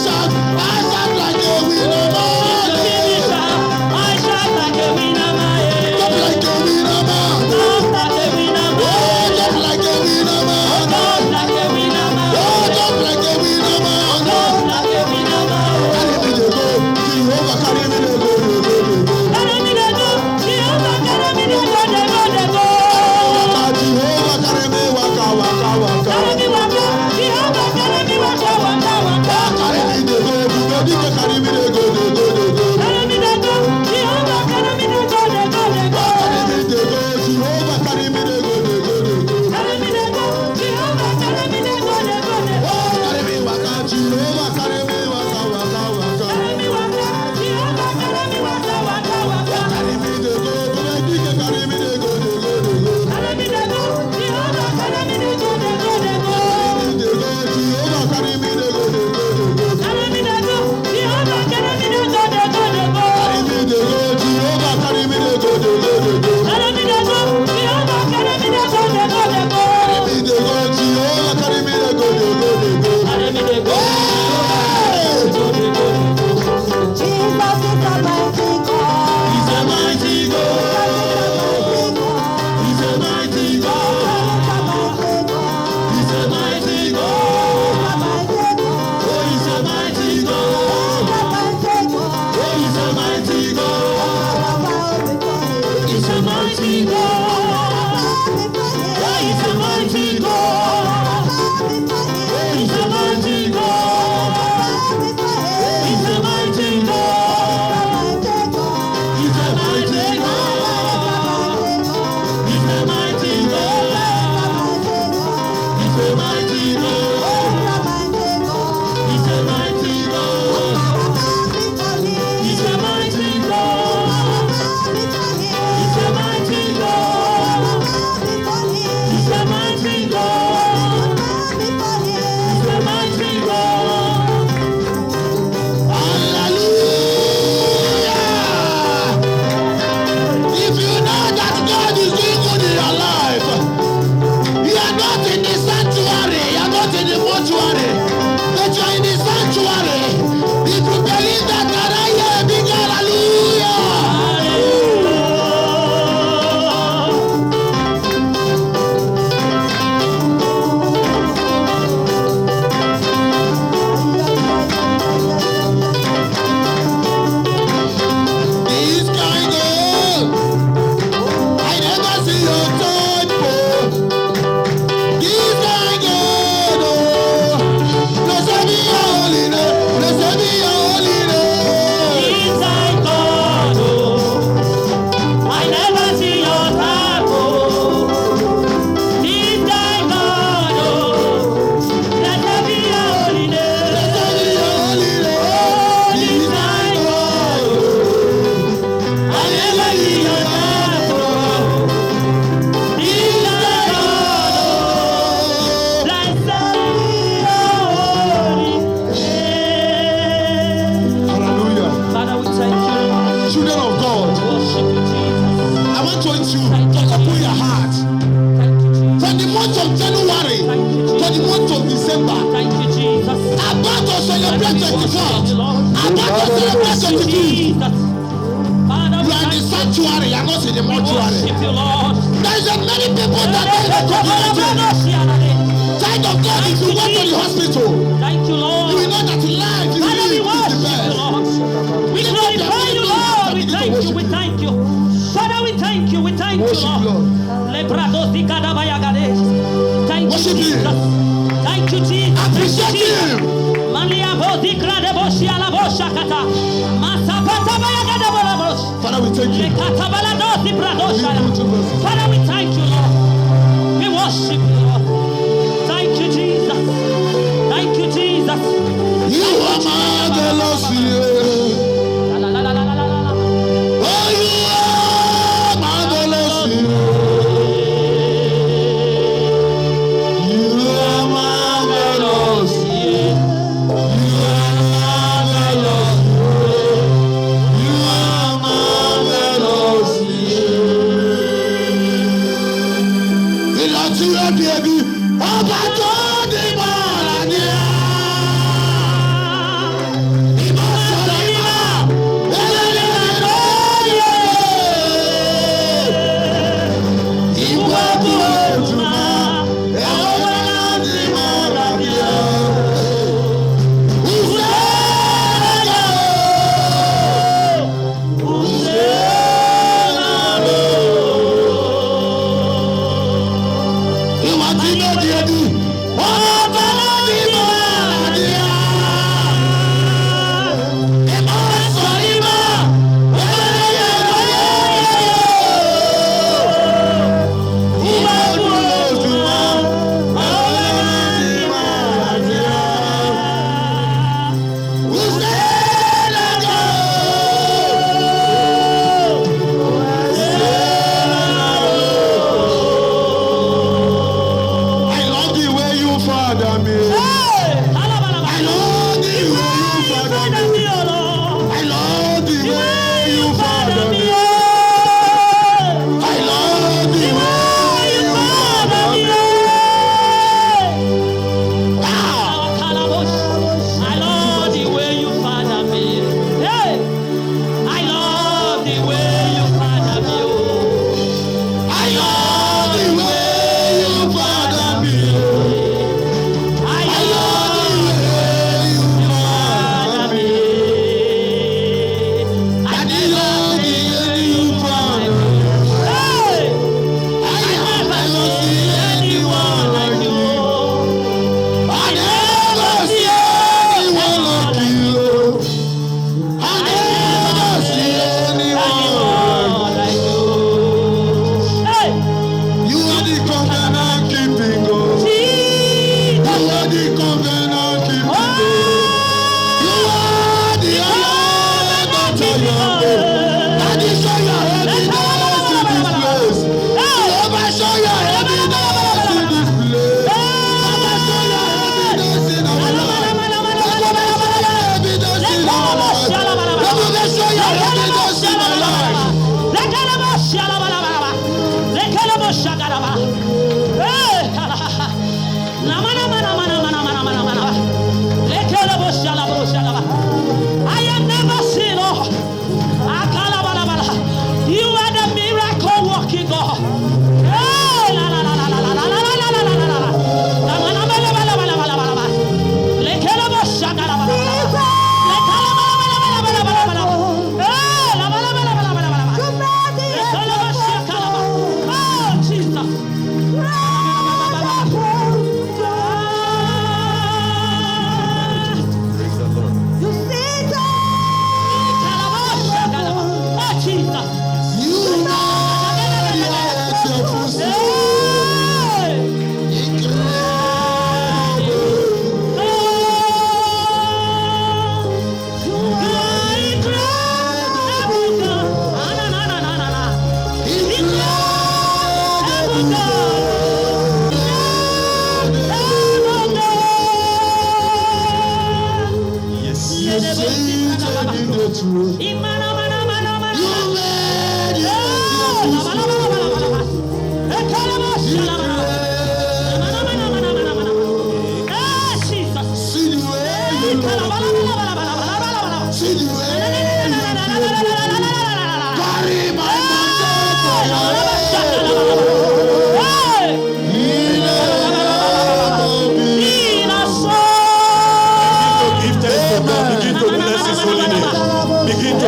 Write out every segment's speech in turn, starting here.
shout like a winner. I shout like a winner. Jump like a winner, man. Jump like a winner. Oh, jump like a winner, man. Jump like a winner. Oh, jump like a winner, man. Jump like a winner. Carry me to go. Jehovah, carry me to go. Carry me to go. Jehovah, carry me to go. Jehovah, carry me waka. Carry me waka. Jehovah, carry me waka. Carry me to go. Everybody can carry me to go. Carry me to go. Jehovah, carry me to go. Carry me to go. Jehovah, carry me to go. Carry me to go. Jehovah, carry me to go. Carry me waka. Jehovah, carry me waka. Carry me waka. Jehovah, carry me waka. Carry me to go. Everybody can carry me to go. Carry me to go. Jehovah, carry me to go. Jehovah, carry me to go. Carry me to go. Jehovah, carry me to go. Carry me to go. Jehovah, carry me to go. Carry me to go. Jehovah, carry me to go. Carry me to go. Jehovah, carry me to go. Carry me to go. Jesus is a mighty God. He's a mighty God. He's a mighty God. He's a mighty God. Oh, he's a mighty God. Oh, he's a mighty God. He's a mighty God. Oh, he's a mighty God. He's a mighty God. He's a mighty God. He's a mighty God. He's a mighty God. He's a mighty God. He's a mighty God. He's a mighty God. He's a mighty God. He's a mighty God. He's a mighty God. Hallelujah! If you know that God is doing good in your life, you are not in the sanctuary, you are not in the mortuary, but you are in the sanctuary. If you believe that, can I hear a big hallelujah? This kind God, I never see your type. This kind God, blessed be your holy name, blessed be your holy name. He's like God, I never see your type. He's like God, blessed be your holy name. Blessed be your holy name. This kind God, I never see your type. He's like God, blessed be your holy name. hallelujah. Father, we thank you. Children of God, Worship you, Jesus. I want you to open your heart. Thank you, Jesus. From the month of January to the month of December, Thank you, Jesus. about to celebrate 24th, about to celebrate 25th. Jesus. Father, You are in the sanctuary, you are not in the mortuary. worship you, Lord. There is a many people that are in the community. Child of God, if you went to the hospital, Thank you, you Lord. will know that life you Father, we live is the worship you, best. Lord. We glorify you, Lord. We thank you, we thank you. Father, we thank you, we thank you, Worship Lord. Lord. Thank you, Worship Him. Jesus. Thank you, Jesus. Appreciate Thank you, Jesus. Him. Malia bozi krade boshi ala bosha kata. Masapata bayagada bolabos. Father, we thank you. Lekatabala dosi pradosha. Thank you, Jesus. Father, we thank you, Lord. We worship you, Lord. Thank you, Jesus. Thank you, Jesus. You are marvelous. La, la, la, la, la, la, la, la. Oh, you are marvelous. You are marvelous. You are marvelous. You are marvelous. Il a tué bien. true. You made see the way you love me. See the way you carry my mountain for your Begin to bless his holy name. Begin to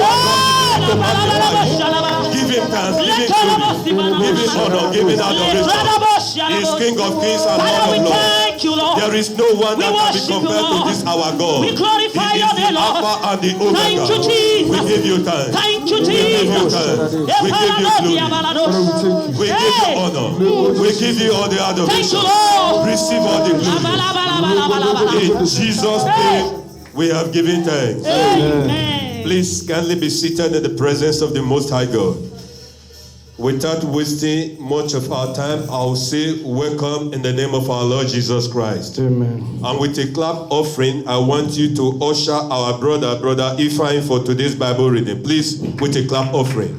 magnify him. Give him thanks. Give him glory. Give him honor. Give him adoration. He is King of kings and Lord of lords. There is no one that can be compared to this our God. We glorify He is your the name, Lord. Alpha and the Omega. Thank you, Jesus. We give you thanks. Thank you, We give you Jesus. thanks. We give you glory. We give you honor. We give you all the Thank you, adoration. Lord. Receive all the glory. In Jesus' name, we have given thanks. Amen. Please kindly be seated in the presence of the Most High God. Without wasting much of our time, I'll say welcome in the name of our Lord Jesus Christ. Amen. And with a clap offering, I want you to usher our brother Ifeanyi for today's Bible reading. Please, with a clap offering.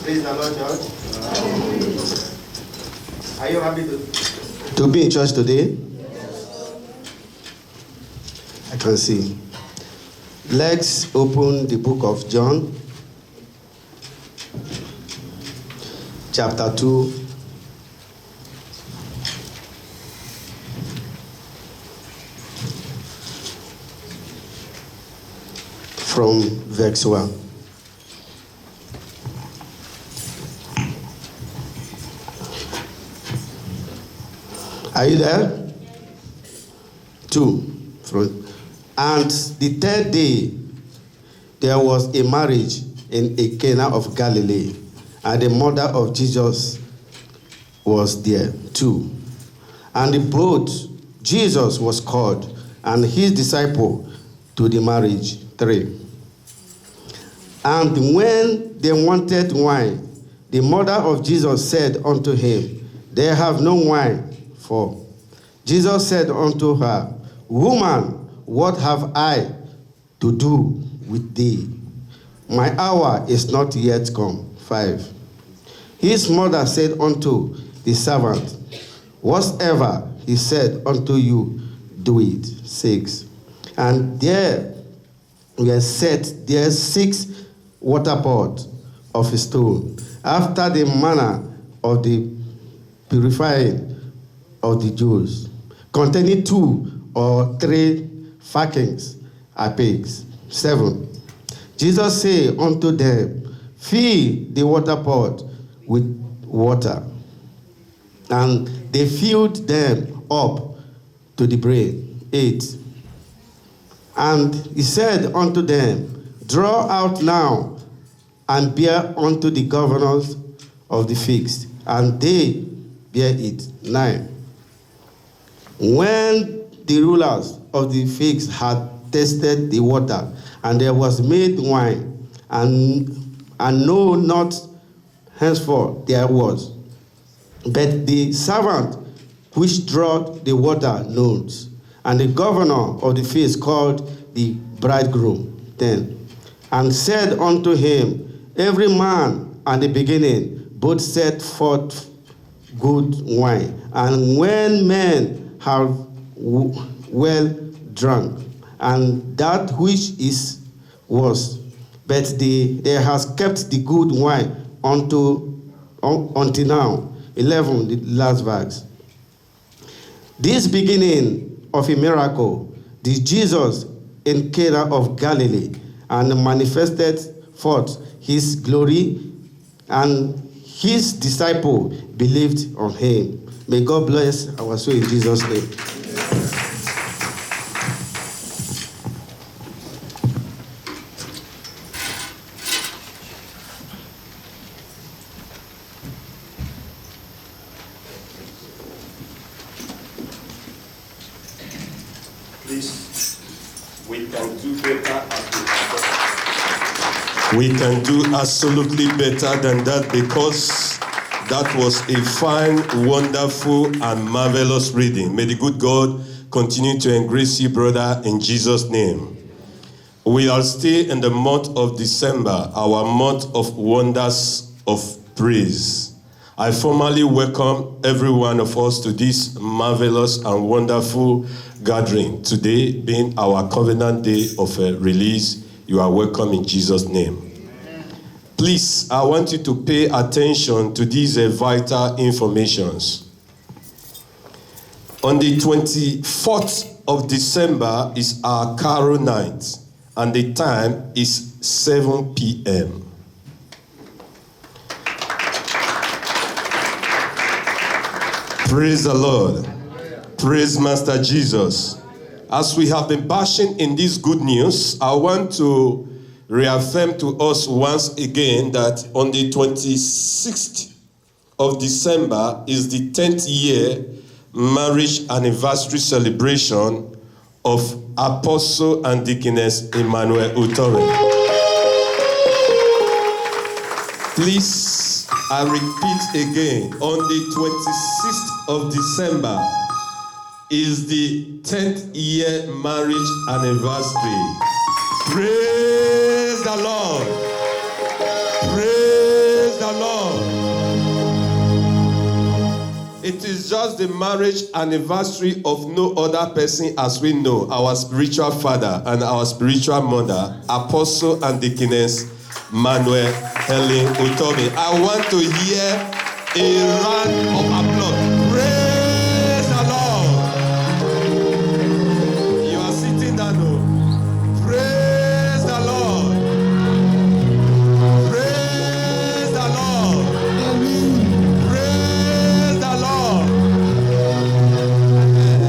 Praise the Lord, George. Are you happy to be in church today? I can see. Let's open the book of John, chapter 2. From verse 1. Are you there? 2. And the third day, there was a marriage in a Cana of Galilee, and the mother of Jesus was there too. And the boat, Jesus was called, and his disciple to the marriage. 3. And when they wanted wine, the mother of Jesus said unto him, They have no wine. 4. Jesus said unto her, Woman, what have I to do with thee? My hour is not yet come. 5. His mother said unto the servant, Whatsoever he said unto you, do it. 6. And there were set there 6 water pots of stone, after the manner of the purifying of the Jews, containing 2 or 3 firkins apiece. 7. Jesus said unto them, Fill the water pot with water. And they filled them up to the brim. 8. And he said unto them, Draw out now, and bear unto the governors of the feast. And they bear it. 9. When the rulers of the figs had tasted the water, and there was made wine, and no, not henceforth there was, but the servant which drawed the water knows, and the governor of the feast called the bridegroom. 10. And said unto him, Every man at the beginning both set forth good wine, and when men have well drunk, and that which is worse, but they has kept the good wine until now. 11, the last verse. This beginning of a miracle did Jesus in Cana of Galilee, and manifested forth his glory, and his disciple believed on him. May God bless our soul in Jesus' name. can do better as we can do absolutely better than that, because that was a fine, wonderful, and marvelous reading. May the good God continue to engrace you, brother, in Jesus' name. We are still in the month of December, our month of wonders of praise. I formally welcome every one of us to this marvelous and wonderful gathering. Today being our covenant day of release, you are welcome in Jesus' name. Please, I want you to pay attention to these vital informations. On the 24th of December is our carol night, and the time is 7 p.m. Praise the Lord. Praise Master Jesus. As we have been bashing in this good news, I want to reaffirm to us once again that on the 26th of December is the 10th year marriage anniversary celebration of Apostle and Deaconess Emmanuel Utore. Please, I repeat again, on the 26th of December is the 10th year marriage anniversary. Praise the Lord. Praise the Lord. It is just the marriage anniversary of no other person as we know, our spiritual father and our spiritual mother, Apostle and Deaconess Manuel Helen Utore. I want to hear a round of applause. Praise the Lord. You are sitting down now. Praise the Lord. Praise the Lord. Praise the Lord.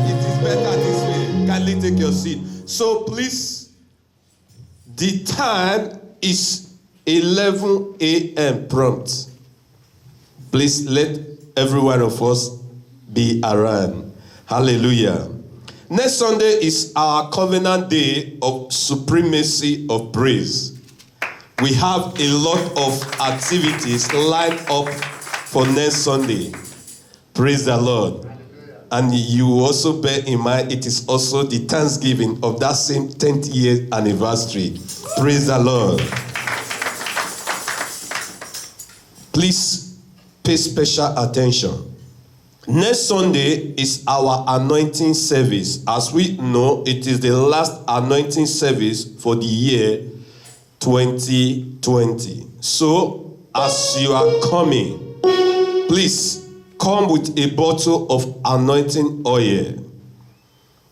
It is better this way. Kindly take your seat. So please, the time is 11 a.m. prompt. Please let every one of us be around. Hallelujah. Next Sunday is our covenant day of supremacy of praise. We have a lot of activities lined up for next Sunday. Praise the Lord. And you also bear in mind it is also the Thanksgiving of that same 10th year anniversary. Praise the Lord. Please pay special attention. Next Sunday is our anointing service. As we know, it is the last anointing service for the year 2020. So, as you are coming, please come with a bottle of anointing oil.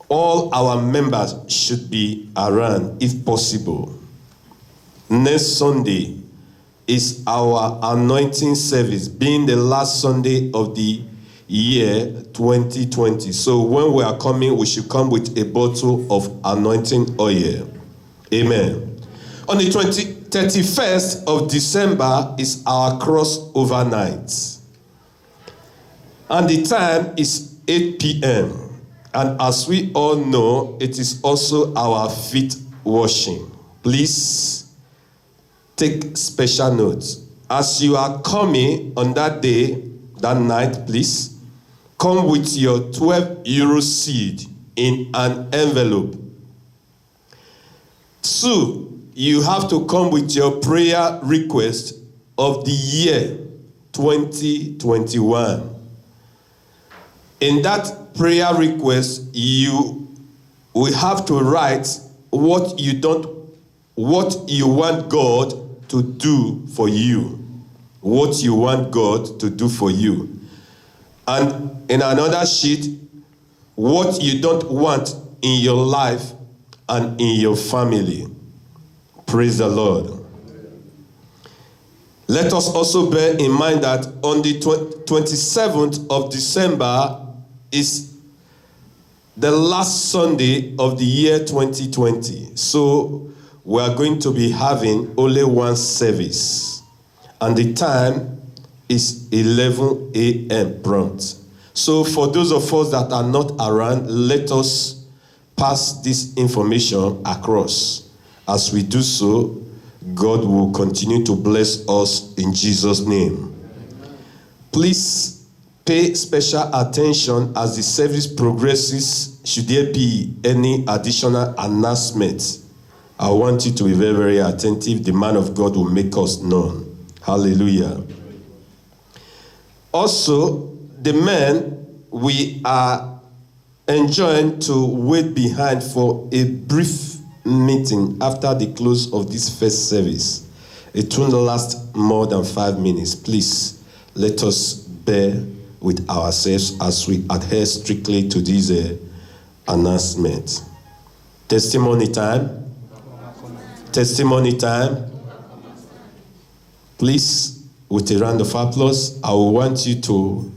All our members should be around if possible. Next Sunday is our anointing service, being the last Sunday of the year 2020. So when we are coming, we should come with a bottle of anointing oil. Amen. On the 31st of December is our crossover night. And the time is 8 p.m. And as we all know, it is also our feet washing. Please take special notes. As you are coming on that day, that night, please, come with your 12 euro seed in an envelope. 2, you have to come with your prayer request of the year 2021. In that prayer request, you will have to write what you want God to do for you. What you want God to do for you. And in another sheet, what you don't want in your life and in your family. Praise the Lord. Let us also bear in mind that on the 27th of December is the last Sunday of the year 2020. So we are going to be having only one service. And the time is 11 a.m. prompt. So for those of us that are not around, let us pass this information across. As we do so, God will continue to bless us in Jesus' name. Please pay special attention as the service progresses. Should there be any additional announcements, I want you to be very, very attentive. The man of God will make us known. Hallelujah. Also, the men, we are enjoined to wait behind for a brief meeting after the close of this first service. It won't last more than 5 minutes. Please, let us bear with ourselves as we adhere strictly to this announcement. Testimony time. Testimony time. Please, with a round of applause, I will want you to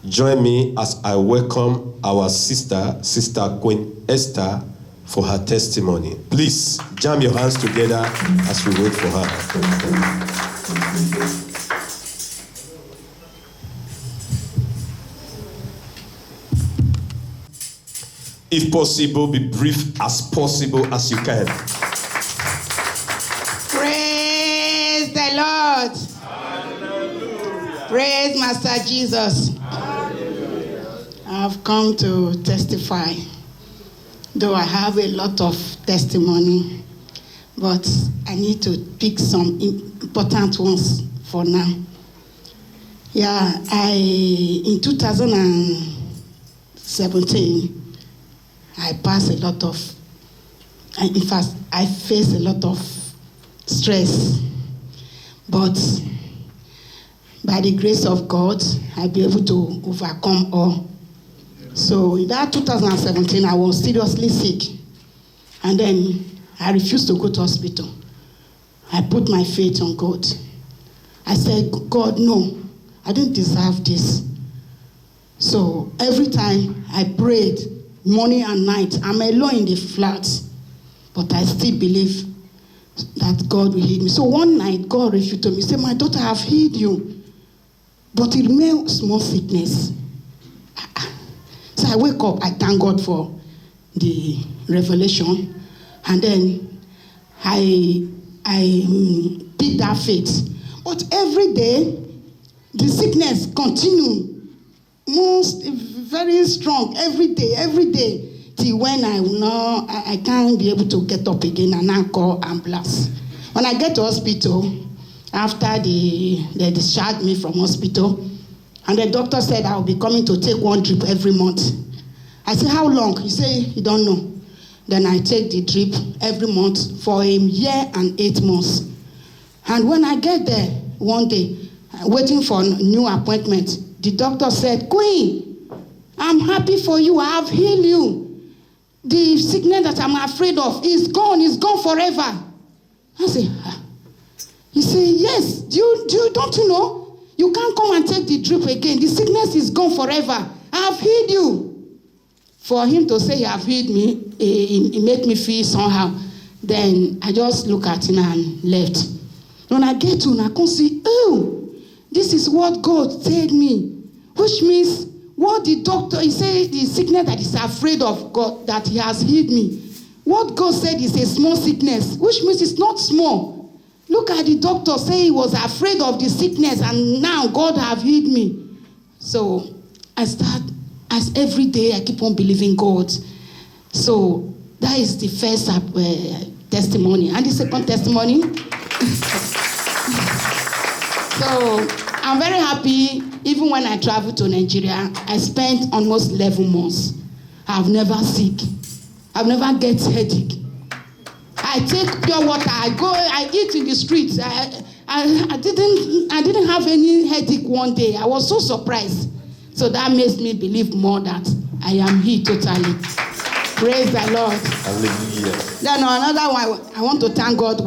join me as I welcome our sister Queen Esther, for her testimony. Please, jam your hands together as we wait for her. If possible, be brief as possible as you can. Praise the Lord. Hallelujah. Praise Master Jesus. Hallelujah. I've come to testify. Though I have a lot of testimony, but I need to pick some important ones for now. Yeah, in 2017, I passed a lot of, in fact, I faced a lot of stress, but by the grace of God, I'll be able to overcome all. So in that 2017, I was seriously sick. And then I refused to go to hospital. I put my faith on God. I said, God, no, I didn't deserve this. So every time I prayed, morning and night, I'm alone in the flat, but I still believe that God will heal me. So one night, God revealed to me, he said, my daughter, I've healed you, but it remains small sickness. So I wake up, I thank God for the revelation, and then I pick that faith. But every day, the sickness continue, very strong, every day, till when I can't be able to get up again and now call ambulance. When I get to hospital, after they discharged me from hospital, and the doctor said I will be coming to take one drip every month. I said, how long? He said, he don't know. Then I take the drip every month for a year and 8 months. And when I get there one day, waiting for a new appointment, the doctor said, Queen, I'm happy for you. I have healed you. The sickness that I'm afraid of is gone. It's gone forever. I said, he said, yes. Don't you know? You can't come and take the drip again. The sickness is gone forever. I have healed you. For him to say he have healed me, it made me feel somehow. Then I just look at him and left. When I get to him, I can see, oh, this is what God told me. Which means what the doctor, he said the sickness that he's afraid of, God, that he has healed me. What God said is a small sickness, which means it's not small. Look at the doctor say he was afraid of the sickness, and now God have healed me. So I start, as every day I keep on believing God. So that is the first testimony. And the second testimony. So I'm very happy. Even when I travel to Nigeria, I spent almost 11 months. I've never sick. I've never get headache. I take pure water. I eat in the streets. I didn't have any headache one day. I was so surprised. So that makes me believe more that I am here totally. Praise the Lord. Hallelujah. Then another one, I want to thank God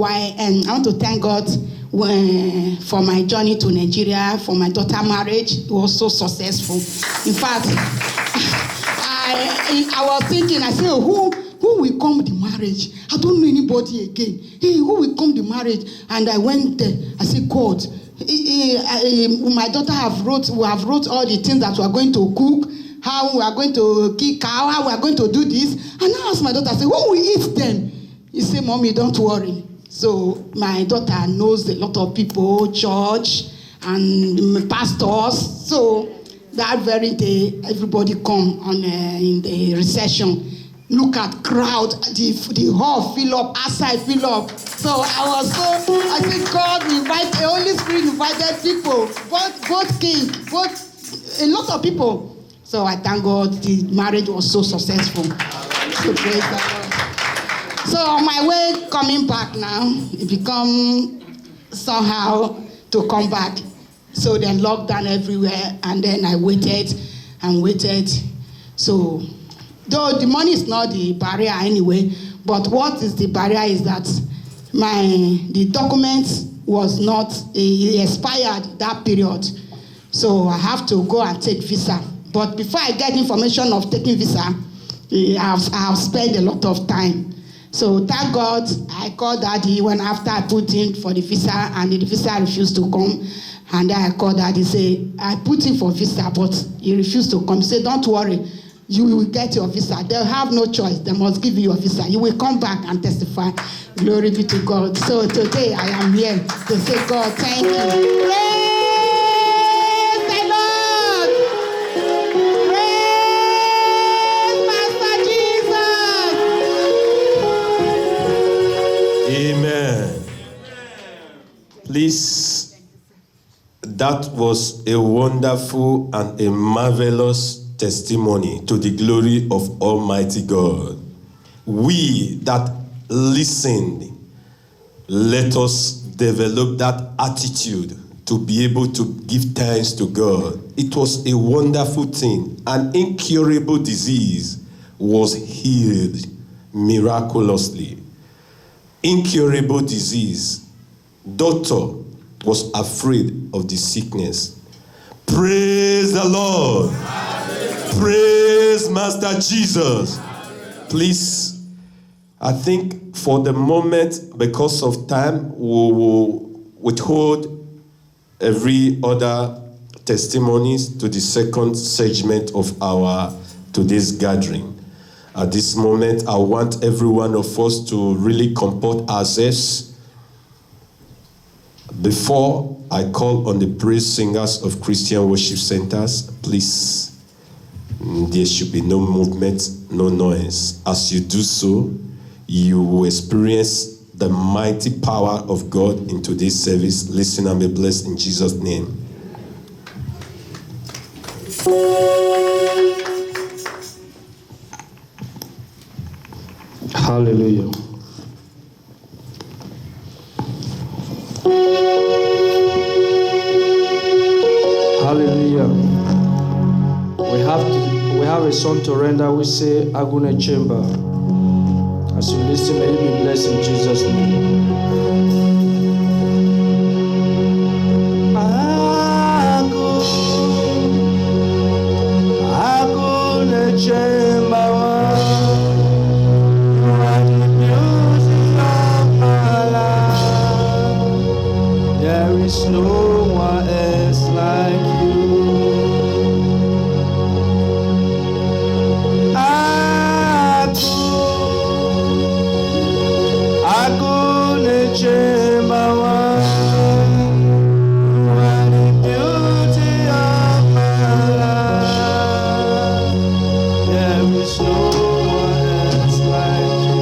for my journey to Nigeria, for my daughter's marriage. It was so successful. In fact, I was thinking, I said, who will come the marriage? I don't know anybody again. Hey, who will come the marriage? And I went there. I said, God, my daughter we have wrote all the things that we are going to cook. how we are going to kill cow, how we are going to do this. And I asked my daughter, I said, when we eat them? He said, Mommy, don't worry. So my daughter knows a lot of people, church and pastors. So that very day, everybody come on in the recession. Look at crowd, the hall fill up, outside fill up. So I said, God, the Holy Spirit invited people, both king, a lot of people. So I thank God the marriage was so successful. So praise the Lord. So on my way coming back now, it become somehow to come back. So then lockdown everywhere, and then I waited and waited. So though the money is not the barrier anyway, but what is the barrier is that the document was not expired that period. So I have to go and take visa. But before I get information of taking visa, I've spent a lot of time. So thank God I called Daddy when after I put in for the visa and the visa refused to come. And then I called Daddy, say, I put in for visa, but he refused to come. He said, don't worry, you will get your visa. They'll have no choice. They must give you your visa. You will come back and testify. Glory be to God. So today I am here to say, God, thank you. Praise the Lord. Praise Master Jesus. Amen. Please, that was a wonderful and a marvelous testimony to the glory of Almighty God. We that listened, let us develop that attitude to be able to give thanks to God. It was a wonderful thing. An incurable disease was healed miraculously. Incurable disease. Doctor was afraid of the sickness. Praise the Lord. Praise Master Jesus. Please, I think for the moment, because of time, we will withhold every other testimonies to the second segment of our today's gathering. At this moment, I want every one of us to really comport ourselves. Before I call on the praise singers of Christian worship centers, please, there should be no movement, no noise. As you do so, you will experience the mighty power of God in today's service. Listen and be blessed in Jesus' name. Hallelujah. Hallelujah. We have a song to render. We say Agune Chamber. As you listen, may you be blessed in Jesus' name. Agune Chamber. There is no one else like you. Agune Chamber, what the beauty of my life. There is no one else like you.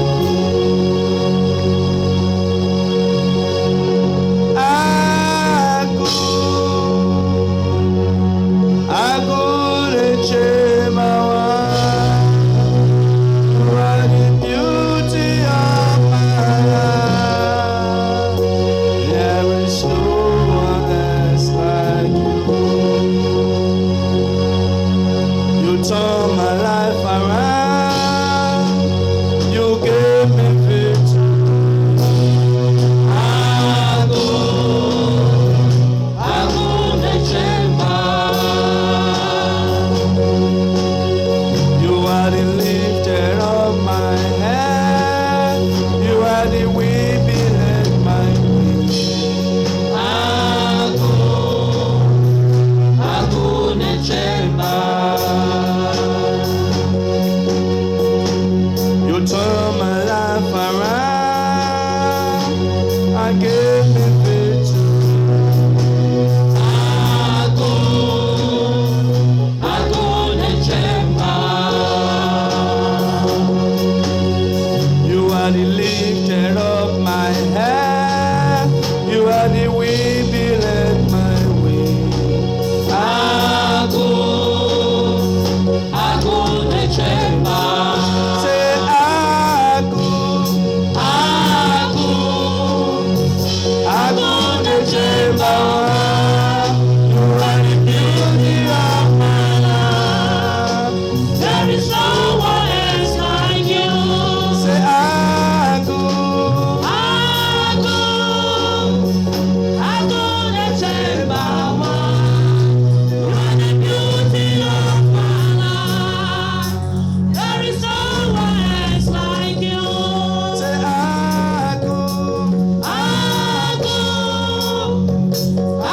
I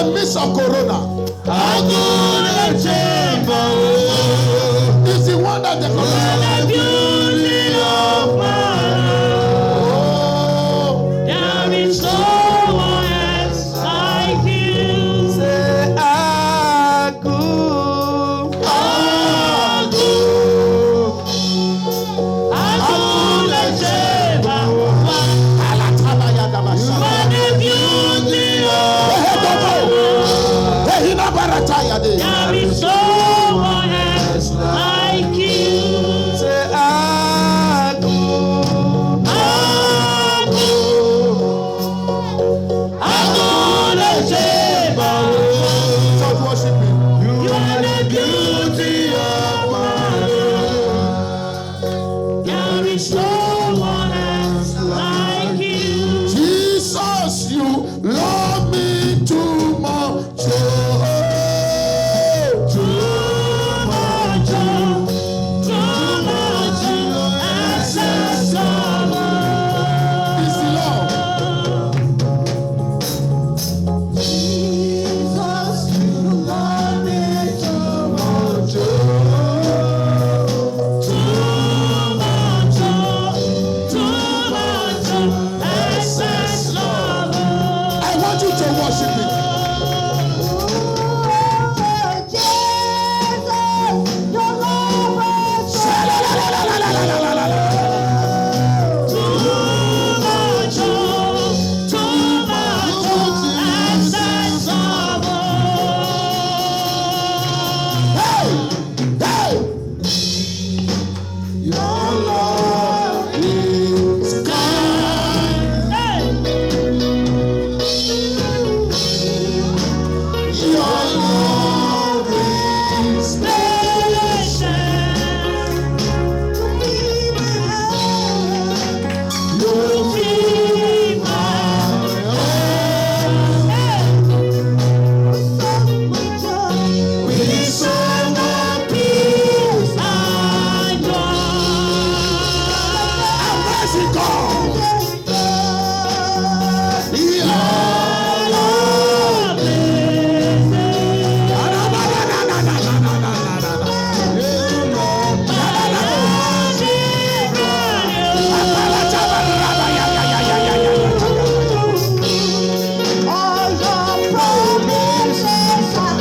the midst of corona. It's the one that the corona. There is no one else like you. Say, Agu. There is no one else like you. Say, Agu. Start worshiping. You are the beauty of my life. There is no one else like you. Jesus, you love me too much. Too much, excess love. It's the love. Jesus, you love me too much. Excess love. I want you to worship it. Jesus, your love is Excess love. Hey, hey. Your love is kind. Hey. Your love is with so much peace. And mercy God. Your love all your promises are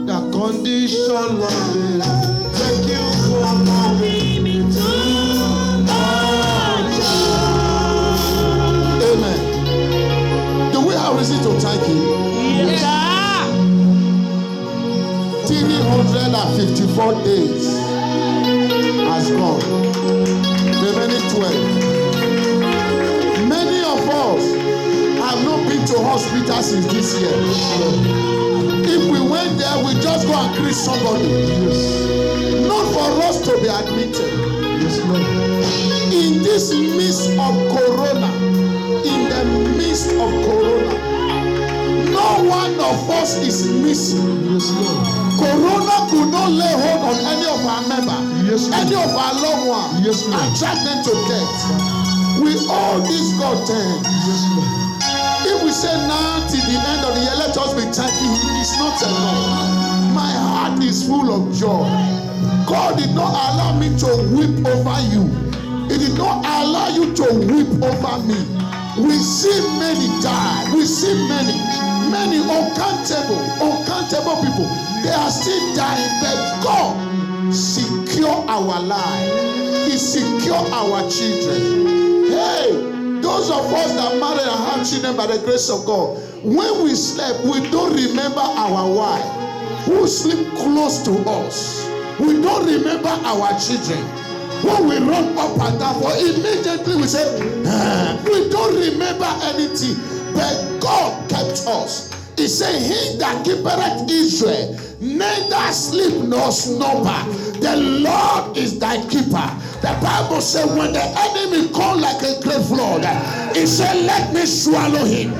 the condition loving. Thank you for loving me too much. Amen. Do we have reason to thank him? 354 days has gone. Remaining 12. Many of us have not been to hospital since this year. If we went there, we just go and greet somebody. Not for us to be admitted. In this midst of corona, no one of us is missing. Corona could not lay hold on any of our members, any of our loved ones, and drag them to death. We owe this God thanks. If we say now till the end of the year, let us be thanking him, it's not enough. My heart is full of joy. God did not allow me to weep over you. He did not allow you to weep over me. We see many die. We see many uncountable people. They are still dying, but God secure our life. He secure our children. Hey, those of us that marry and have children by the grace of God, when we slept, we don't remember our wife who sleep close to us. We don't remember our children. When we run up and down, for immediately we say, we don't remember anything. But God kept us. He said, he that keepeth Israel, neither sleep nor slumber. The Lord is thy keeper. The Bible said, when the enemy come like a great flood, he said, let me swallow him.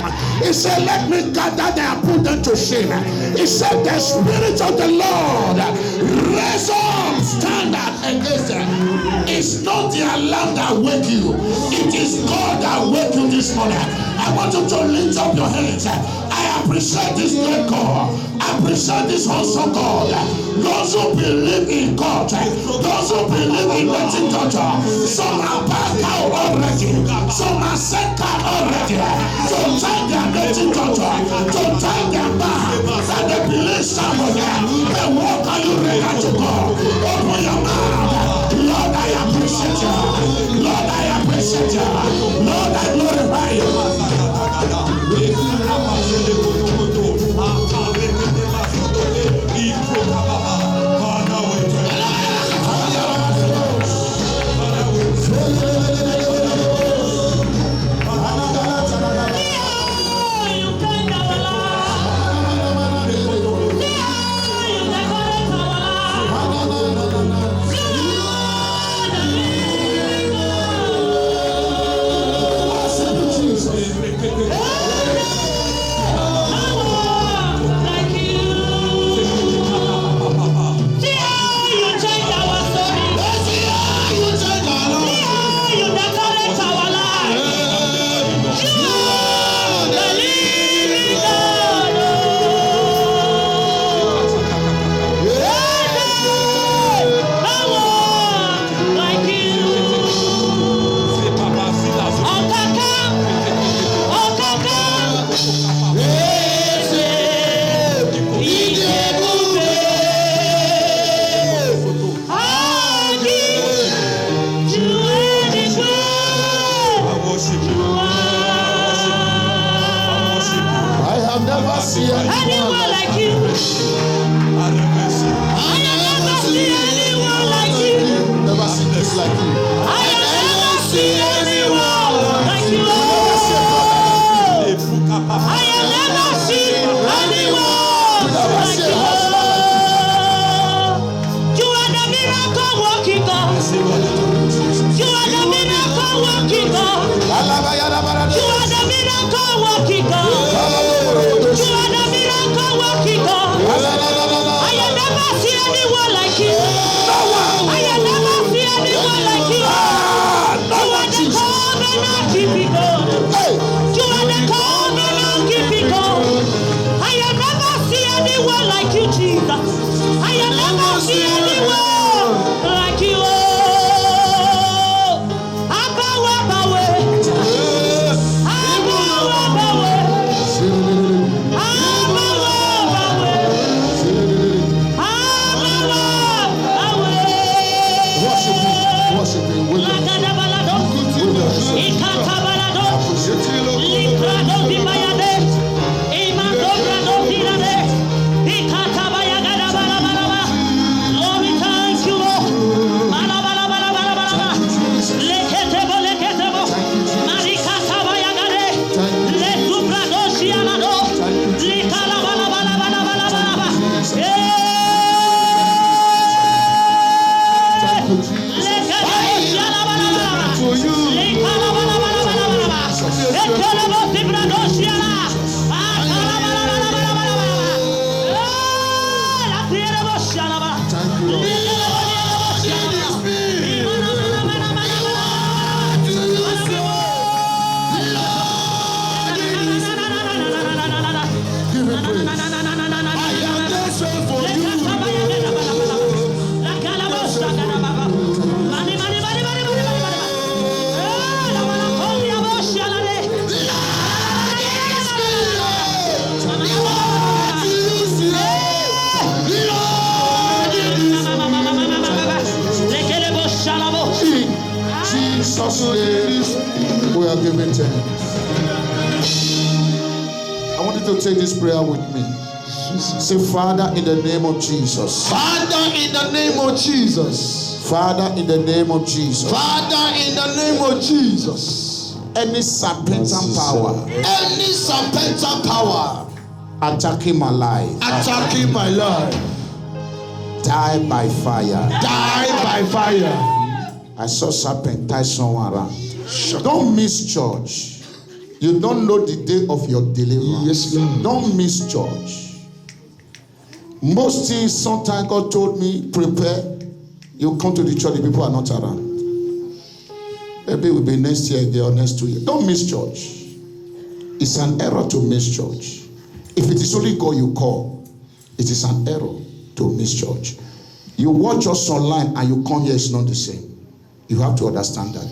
He said, let me gather them and put them to shame. He said, the Spirit of the Lord raise up standard against them. It's not the alarm that wake you. It is God that wake you this morning. I want you to lift up your hands. I appreciate this great God. I appreciate this awesome God. Those who believe in God, those who believe in letting God, some are back out already, some are sent out already. So thank them letting God, so thank them back that they believe somebody. And what are you ready to go? Open your mouth. Lord, I appreciate you. Lord, I appreciate you. Lord, I glorify you. Anyone like you. I never see anyone like you. Never seen this like you. I never see anyone like you. I never see anyone like you. You are the miracle working God. You are the miracle working God. You are the miracle working God. You are the miracle working God. I have never seen anyone like you. I have never seen anyone like you. You are the covenant keeping God. You are the covenant keeping God. I have never seen anyone like you, Jesus. I have never seen anyone like you. Jesus' name, we are giving thanks. I want you to take this prayer with me. Say, Father, in the name of Jesus. Father, in the name of Jesus. Father, in the name of Jesus. Father, in the name of Jesus. Any serpentine power. Any serpentine power. Attacking my life. Attacking my life. Die by fire. Die by fire. I saw serpent tie someone around. Don't miss church. You don't know the day of your deliverance. Yes, Lord. Don't miss church. Most things, sometimes God told me, prepare. You come to the church, the people are not around. Maybe it will be next year or next 2 years. Don't miss church. It's an error to miss church. If it is only God you call, it is an error to miss church. You watch us online and you come here, it's not the same. You have to understand that.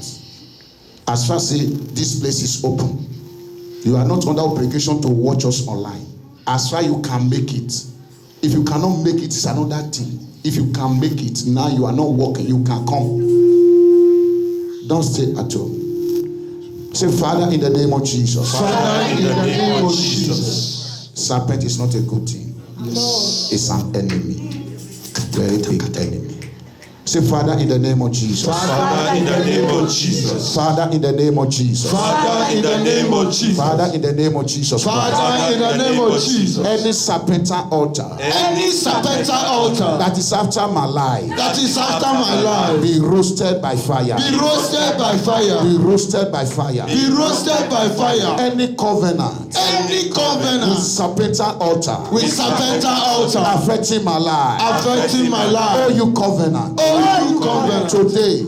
As far as this place is open, you are not under obligation to watch us online. As far as you can make it. If you cannot make it, it's another thing. If you can make it, now you are not working, you can come. Don't stay at home. Say, Father, in the name of Jesus. Father, in the name of Jesus. Serpent is not a good thing. Yes. It's an enemy. Very big enemy. Say, Father, in the name of Jesus. Father, in the name of Jesus. Father, in the name of Jesus. Father, in the name of Jesus. Father, in the name of Jesus. Father, in the name of Jesus. Any serpentine altar Any serpentine altar that is after my life, that is after my life, be roasted by fire. be roasted by fire. Be roasted by fire. Be roasted by fire. Any covenant Any covenant with serpentine altar with serpentine altar affecting my life. affecting my Oh, life. you covenant. Oh, you covenant. Today,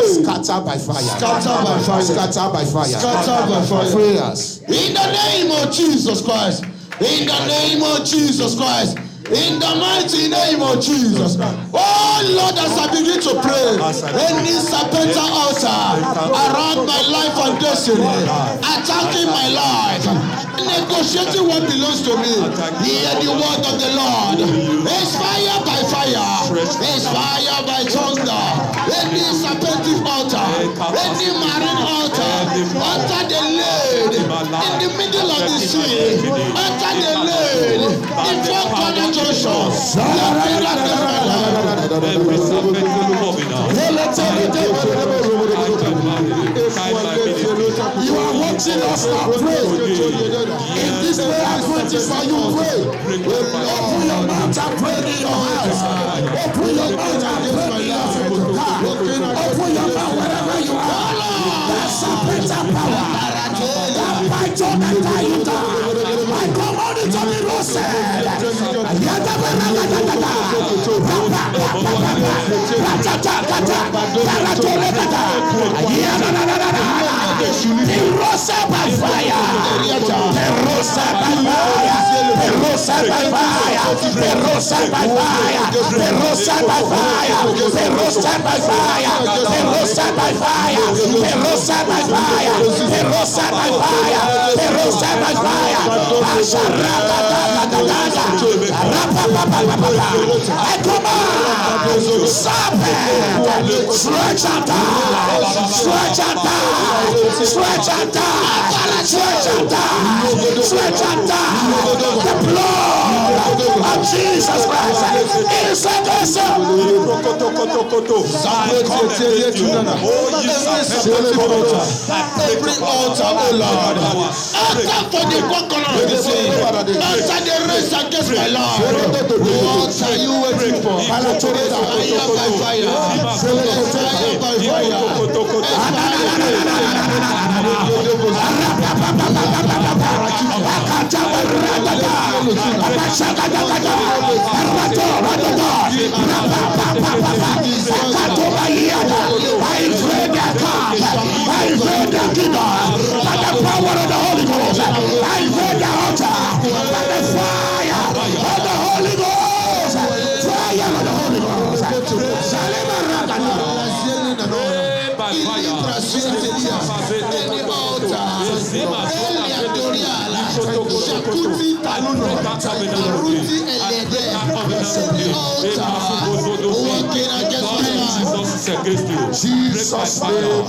scatter by fire. Scatter by fire. Scatter by fire. Scatter by fire. Prayers. In the name of Jesus Christ. In the name of Jesus Christ. In the mighty name of Jesus. Oh Lord, as I begin to pray, any serpentine altar around my life and destiny, attacking my life, negotiating what belongs to me, hear the word of the Lord. It's fire by fire. It's fire by thunder. Any serpentine altar, any marine altar, altar the laid in the middle of the sea, altar the laid in four corners. You are watching us now pray. In this prayer practice for you pray. Open your mouth and pray in your house. Open your mouth and pray in your car. Open your mouth wherever you are. That's a better power. That fight on the time. I command it to be roasted. Be roasted by fire. Be roasted by fire. Be roasted by fire. Be roasted by fire. Be roasted by fire. Be roasted by fire. Be roasted by fire. Be roasted by fire. Be roasted by fire. Be roasted by fire. I command serpent, stretch and die, stretch and die, stretch and die, stretch and die, stretch and die. The blood of Jesus Christ is against you. Every altar, oh Lord, altar for the conqueror of the sea, altar the race against my Lord. What are you waiting for? Fire by fire, fire by fire. I invade their camp. I invade their kingdom. By the power of the Holy Ghost, I invade their altar. By the fire of the Holy Ghost, fire of the Holy Ghost. By fire. Any altar, Shakuti Taluno, Taruti Elede, any altar working against my life. Jesus' name,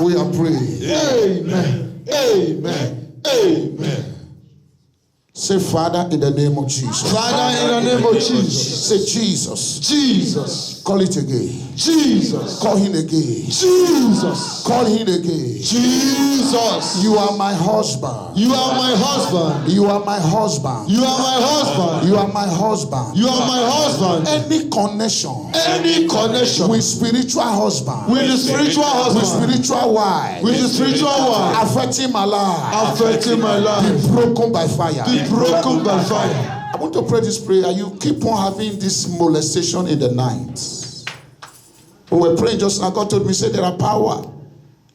we are praying. Amen. Amen. Amen. Say, Father, in the name of Jesus. Father, in the name of Jesus. Say, Jesus. Jesus. Call it again. Jesus. Call him again. Jesus. Call him again. Jesus. You are my husband. You are my husband. You are my husband. You are my husband. You are my husband. You are my husband. Any connection. Any connection With spiritual husband. with the spiritual With husband. spiritual wife. With the spiritual one. Affecting my life. Affecting my life. Be broken by fire. Be broken by fire. I want to pray this prayer. You keep on having this molestation in the night. We were praying just now. God told me, say there are power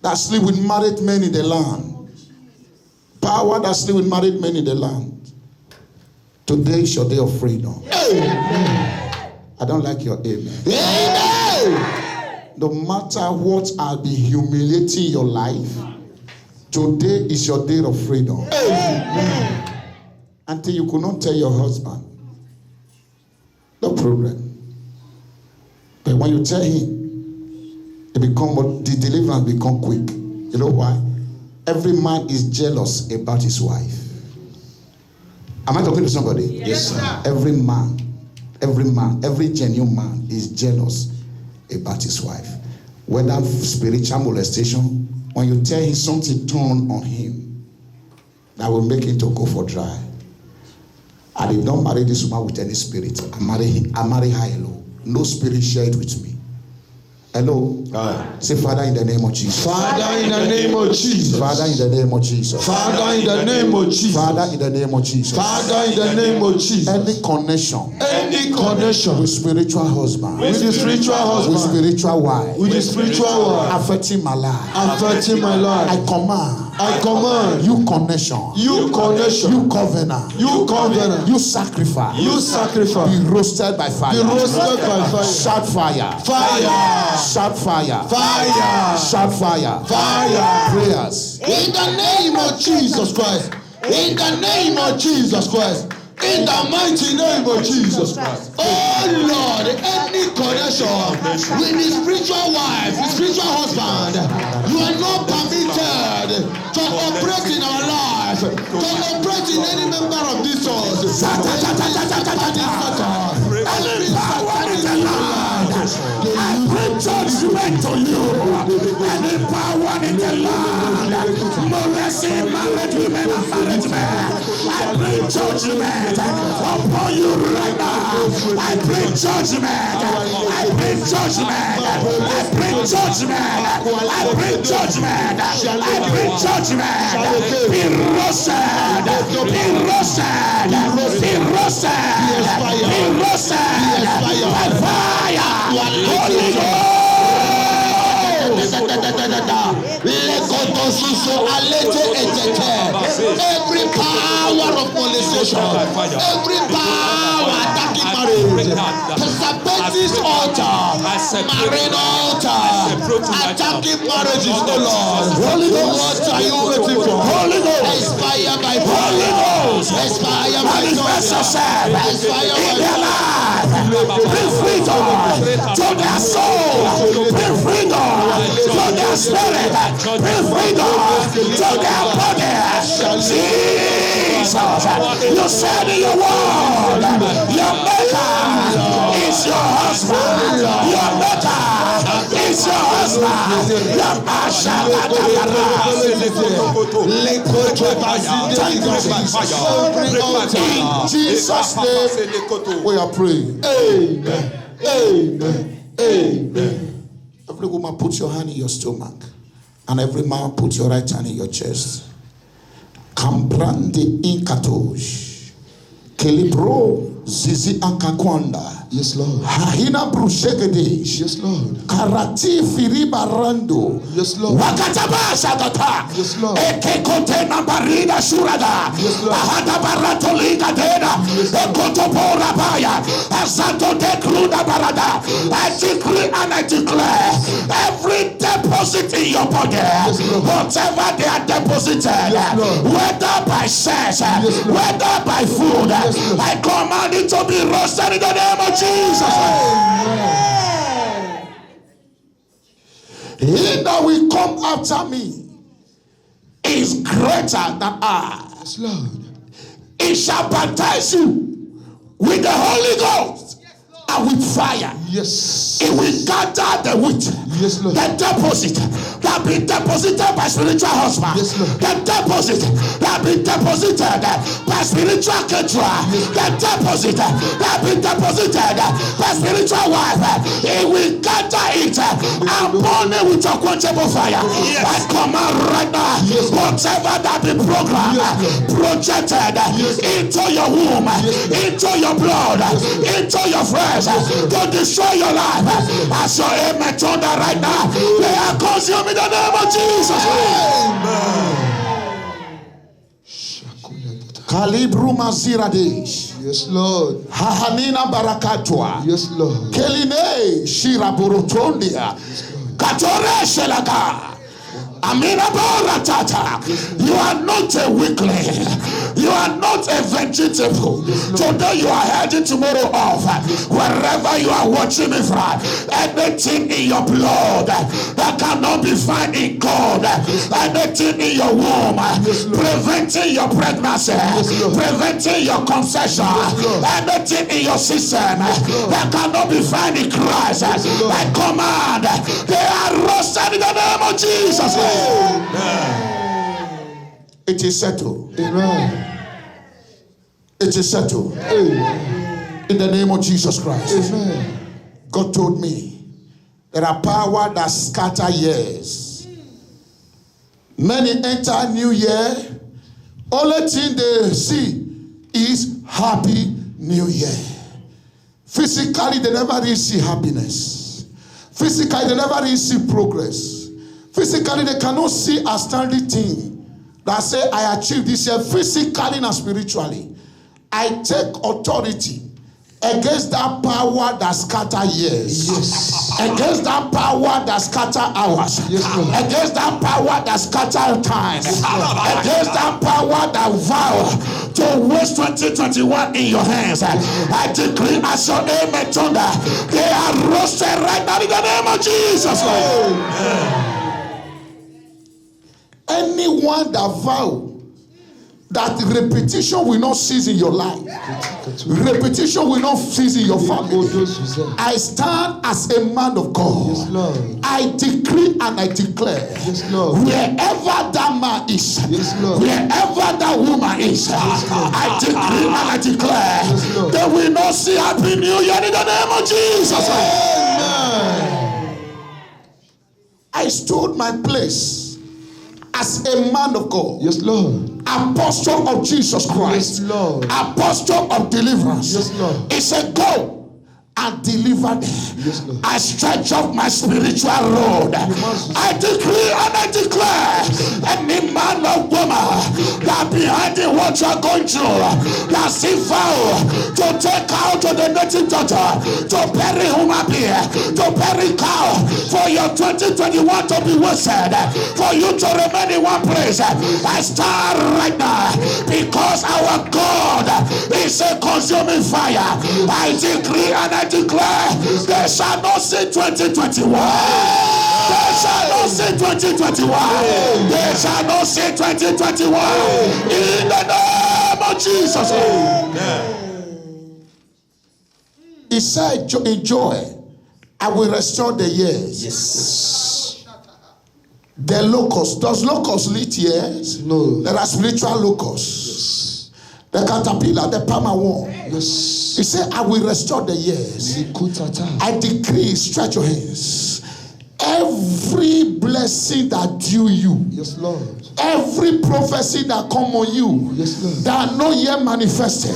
that sleep with married men in the land. Power that sleep with married men in the land. Today is your day of freedom. Amen. I don't like your amen. Amen. No matter what I'll be humiliating your life, today is your day of freedom. Amen. Until you could not tell your husband, no problem. But when you tell him, the deliverance become quick. You know why? Every man is jealous about his wife. Am I talking to somebody? Yes, sir. Every genuine man is jealous about his wife. Whether spiritual molestation, when you tell him something turn on him, that will make him to go for dry. I did not marry this woman with any spirit. I marry her alone. No spirit shared with me. Hello? Say, Father, in the name of Jesus. Father, in the name of Jesus. Father, in the name of Jesus. Father, in the name of Jesus. Father, in the name of Jesus. Father, in the name of Jesus. Any connection with spiritual husband, with the spiritual husband, with spiritual wife, with the spiritual wife, affecting my life, affecting my life, I command you connection, you connection, you covenant, you covenant, you sacrifice, be roasted by fire. be roasted by fire. Shout fire. Fire. Shout fire. Fire. Shout fire. Fire. Prayers. In the name of Jesus Christ. In the name of Jesus Christ. In the mighty name of Jesus Christ. Oh Lord, any connection with the spiritual wife, the spiritual husband, you are not permitted to operate in our life, to operate in any member of this house. I bring judgment to you. Any power in the land, molesting married women and married men, I bring judgment upon you right now. I bring judgment. I bring judgment. I bring judgment. I bring judgment. I bring judgment. Be roasted. Be roasted. Be roasted. Be roasted by fire. Holy Ghost. Every power of molestation, every power attacking marriage, Pesabeti's altar, marine altar, attacking marriages, oh Lord. Holy Ghost, what are you waiting for? Holy Ghost, expire by Holy Ghost, expire by Expire by life. Bring freedom to their soul. Bring freedom to their spirit. Bring freedom to their body. Jesus, you said in your word, your maker is your husband. Your maker is your husband. Your in Jesus' name, we are praying. Amen. Amen. Amen. Every woman, put your hand in your stomach. And every man, put your right hand in your chest. Kambrande inkatosh. Kelibro zizi ankakwanda. Yes, Lord. Hahina brushegede. Yes, Lord. Karati firiba rando. Yes, Lord. Wakataba shagata. Yes, Lord. Eke kontena barida shurada. Yes, Lord. Ahada barato liga dena. Ekoto bora baya. Azato de kruda barada. I decree and I declare every deposit in your body, whatever they are deposited, whether by sex, whether by food, I command it to be roasted in the name of Jesus. He that will come after me is greater than I. Yes, Lord. He shall baptize you with the Holy Ghost and with fire. Yes. It will gather the wheat. Yes, Lord. The deposit that been deposited by spiritual husband. Yes, Lord. The deposit that been deposited by spiritual caterer. The deposit that been deposited by spiritual wife. It will gather it and burn it with unquenchable fire. I command right now, whatever that be programmed, projected into your womb, into your blood, into your flesh, to destroy your life. As your amen told that right now, they are consuming in the name of Jesus. Kalibru Maziradesh. Yes, Lord. Hahanina Barakatwa. Yes, Lord. Keline Shiraburotondia. Katore Shelaga. Amina Baratata. You are not a weakling. You are not a vegetable. Today you are heading tomorrow off. Wherever you are watching me from, anything in your blood that cannot be found in God, anything in your womb, preventing your pregnancy, preventing your conception, anything in your system that cannot be found in Christ, I command, they are roasted in the name of Jesus. It is settled. Amen. It is settled. Amen. In the name of Jesus Christ. Amen. God told me there are power that scatter years. Many enter new year. Only thing they see is happy new year. Physically, they never really see happiness. Physically, they never really see progress. Physically, they cannot see a standing thing that say, I achieved this year physically and spiritually. I take authority against that power that scatter years. Yes. Against that power that scatter hours. Yes, Lord. Against that power that scatter time. Against that power that vow to waste 2021 in your hands. I decree as your amen thunder, they are roasted right now in the name of Jesus. Anyone that vow that repetition will not cease in your life, repetition will not cease in your family, I stand as a man of God. Yes, Lord. I decree and I declare, Yes, Lord. wherever that man is, Yes, Lord. wherever that woman is, I decree and I declare, Yes, Lord. they will not see happy new year in the name of Jesus. Amen. I stood my place as a man of God. Yes, Lord. Apostle of Jesus Christ. Yes, Lord. Apostle of deliverance. Yes, Lord. He said, go and deliver them. Yes, Lord. I stretch up my spiritual road. I decree and I declare, any man or woman that behind what you are going through, that see vow to take out to the native daughter, to bury human being, to bury cow, for your 2021 to be wasted, for you to remain in one place. I stand right now because our God is a consuming fire. I decree and I declare, they shall not see 2021. They shall not see 2021. They shall not see 2021. In the name of Jesus. He said, in joy, I will restore the years. Yes. The locusts. Does locusts lead years? No. There are spiritual locusts. Yes. The caterpillar, the palmer worm. Yes. He said, I will restore the years. I decree, stretch your hands. Every blessing that due you, Yes, Lord. every prophecy that come on you, Yes, Lord. that are not yet manifested,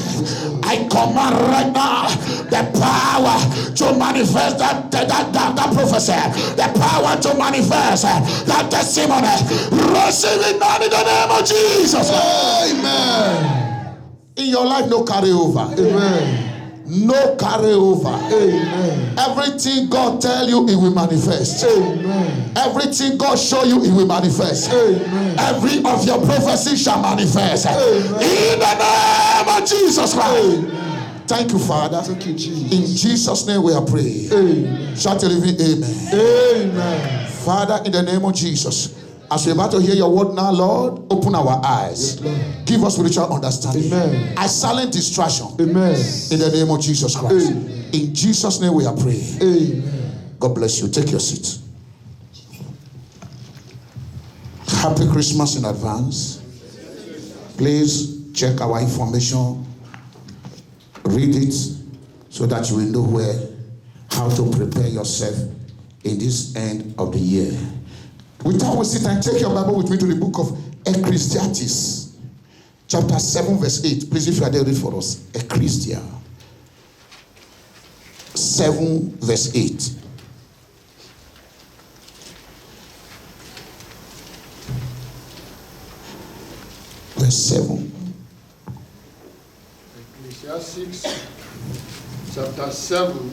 I command right now the power to manifest that prophecy, the power to manifest that testimony. Receive it now in the name of Jesus. Amen. In your life, no carryover. Amen. No carryover. Amen. Everything God tell you, it will manifest. Amen. Everything God show you, it will manifest. Amen. Every of your prophecy shall manifest. Amen. In the name of Jesus Christ. Amen. Thank you, Father. Thank you, Jesus. In Jesus' name we are praying. Amen. Shout a living amen. Amen. Father, in the name of Jesus, As we're about to hear your word now, Lord, open our eyes. Yes, Give us spiritual understanding. Amen. I silence distraction. Amen. In the name of Jesus Christ. Amen. In Jesus' name we are praying. Amen. God bless you. Take your seat. Happy Christmas in advance. Please check our information. Read it so that you will know how to prepare yourself in this end of the year. Without wasting time, take your Bible with me to the book of Ecclesiastes, chapter 7, verse 8. Please, if you are there, read for us. Ecclesiastes 7, verse 8. Verse 7. Ecclesiastes chapter 7,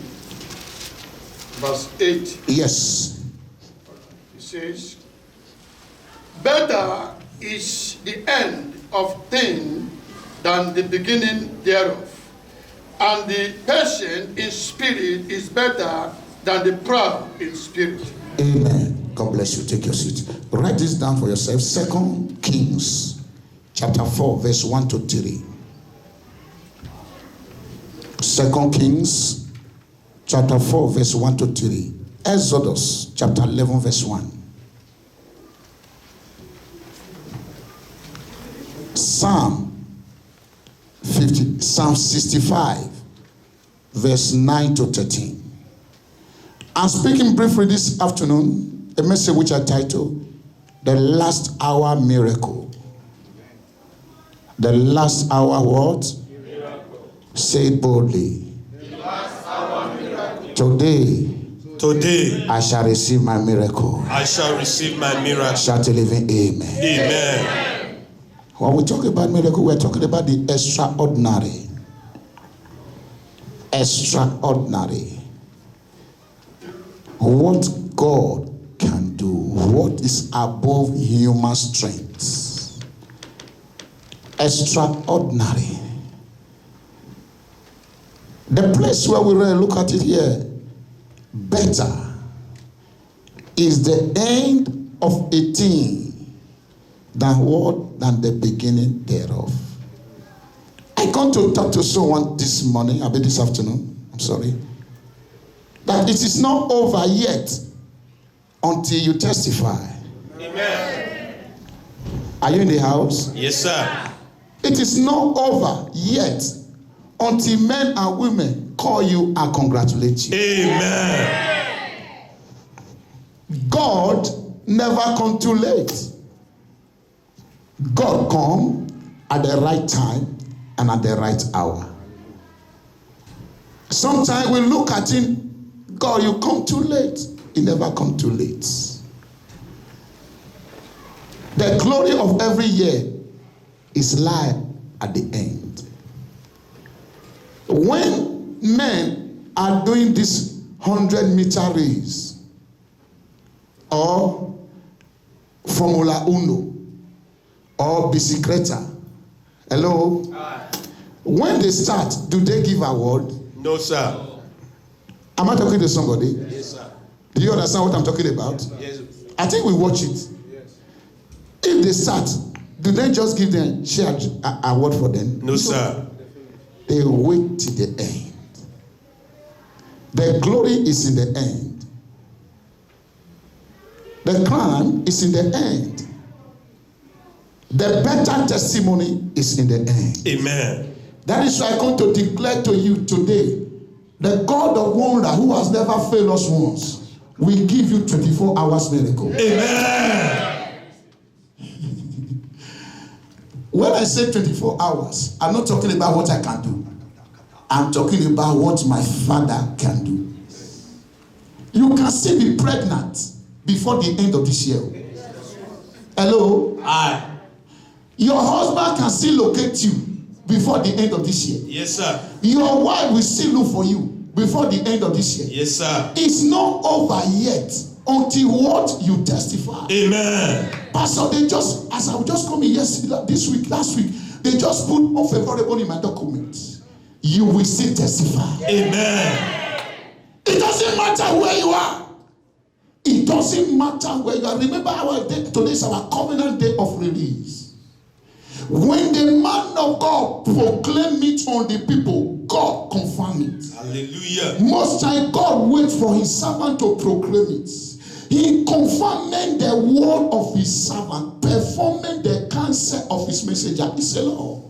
verse 8. Yes. It says, better is the end of thing than the beginning thereof, and the patient in spirit is better than the proud in spirit. Amen. God bless you. Take your seat. Write this down for yourself. 2 Kings chapter 4, verse 1 to 3. 2 Kings chapter 4, verse 1 to 3. Exodus chapter 11, verse 1. Psalm 65, verse 9 to 13. I'm speaking briefly this afternoon, a message which I titled, The Last Hour Miracle. The last hour what? Miracle. Say it boldly. The last hour miracle. Today, I shall receive my miracle. I shall receive my miracle. Shout a living amen. Amen. When we talk about miracle, we're talking about the extraordinary. Extraordinary. What God can do. What is above human strength. Extraordinary. The place where we really look at it here, better is the end of a thing than what? Than the beginning thereof. I come to talk to someone this morning, I mean this afternoon, I'm sorry, that it is not over yet until you testify. Amen. Are you in the house? Yes, sir. It is not over yet until men and women call you and congratulate you. Amen. God never come too late. God come at the right time and at the right hour. Sometimes we look at him, God, you come too late. He never come too late. The glory of every year is lie at the end. When men are doing this 100-meter race or Formula Uno or bicicleta, hello? When they start, do they give award? No, sir. Am I talking to somebody? Yes, sir. Do you understand what I'm talking about? Yes. I think we watch it. If they start, do they just give them share award for them? No, sir. They wait till the end. The glory is in the end. The crown is in the end. The better testimony is in the end. Amen. That is why I come to declare to you today, the God of wonder who has never failed us once, will give you 24 hours miracle. Amen. When I say 24 hours, I'm not talking about what I can do. I'm talking about what my Father can do. You can still be pregnant before the end of this year. Hello? Aye. Your husband can still locate you before the end of this year. Yes, sir. Your wife will still look for you before the end of this year. Yes, sir. It's not over yet until what you testify. Amen. Pastor, they just, as I just come in yesterday, last week, they just put unfavorable in my document. You will still testify. Amen. It doesn't matter where you are. It doesn't matter where you are. Remember our day, today is our covenant day of release. When the man of God proclaim it on the people, God confirm it. Hallelujah. Most time God waits for his servant to proclaim it. He confirming the word of his servant, performing the counsel of his messenger. It's a law.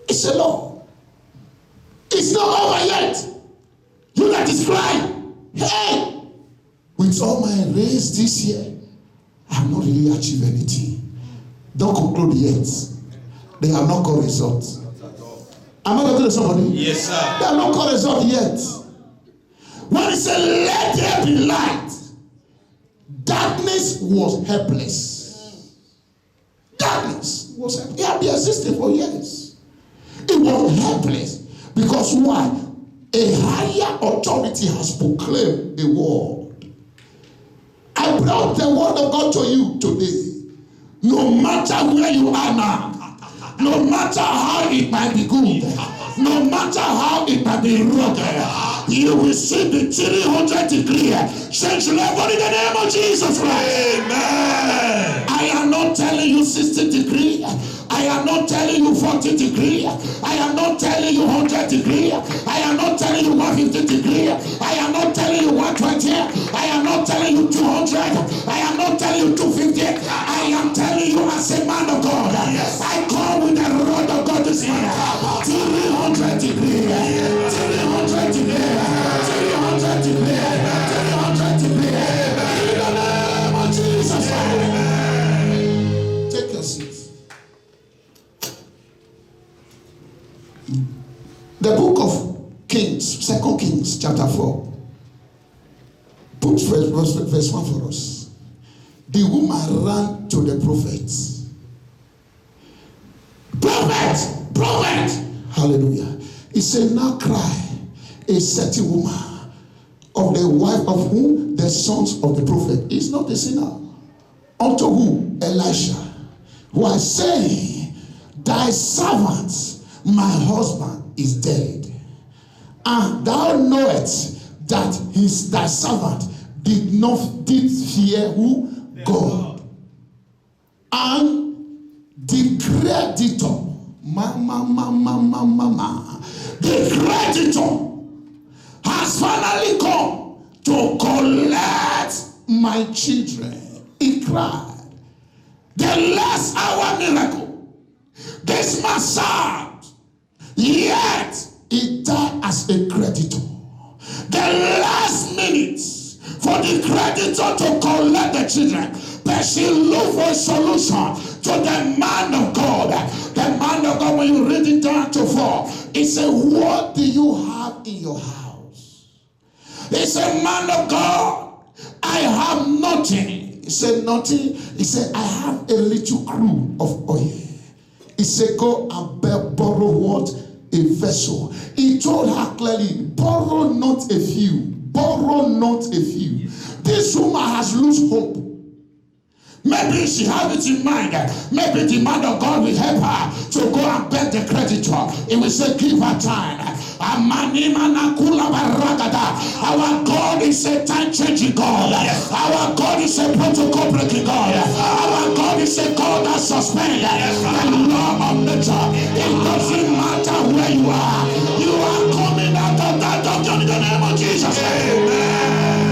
It's a law. It's not over yet. You that is crying, hey, with all my race this year, I have not really achieved anything. Don't conclude yet. They have not got results. Am I talking to somebody? Yes, sir. They have not got results yet. When he said, let there be light, darkness was helpless. Darkness was helpless. It had been existing for years. It was helpless. Because why? A higher authority has proclaimed the word. I brought the word of God to you today. No matter where you are now, no matter how it might be good, no matter how it might be rugged, you will see the 300 degree change level in the name of Jesus Christ. Amen. I am not telling you 60 degree. I am not telling you 40 degree. I am not telling you 100 degree. I am not telling you 150 degree. I am not telling you 120. I am not telling you 200. I am not telling you 250. I am telling you as a man of God. I come with the rod of God this morning. 300 degree. 300 degree. 300 degree. 300 degree. In the name of Jesus. Take your seat. The book of Kings, 2 Kings, chapter 4. Put verse 1 for us. The woman ran to the prophet. Prophet! Hallelujah. He said, now cry, a certain woman of the wife of whom the sons of the prophet is not a sinner. Unto whom? Elisha, who are saying, thy servant, my husband, is dead. And thou knowest that thy servant did fear who? God. And the creditor, the creditor has finally come to collect my children. He cried. The last hour miracle. This man served, yet he died as a creditor. The last minute for the creditor to collect the children, but she looked for a solution to the man of God. The man of God, when you read it down to 4, he said, what do you have in your house? He said, man of God, I have nothing. He said, nothing. He said, I have a little crew of oil. He said, go and borrow what? A vessel. He told her clearly, borrow not a few. Borrow not a few. This woman has lost hope. Maybe she has it in mind. Maybe the man of God will help her to go and beg the creditor. He will say, give her time. Our God is a time-changing God. Our God is a protocol-breaking God. Our God is a God that suspends the law of nature. It doesn't matter where you are. You are coming out of that doctrine in the name of Jesus. Amen.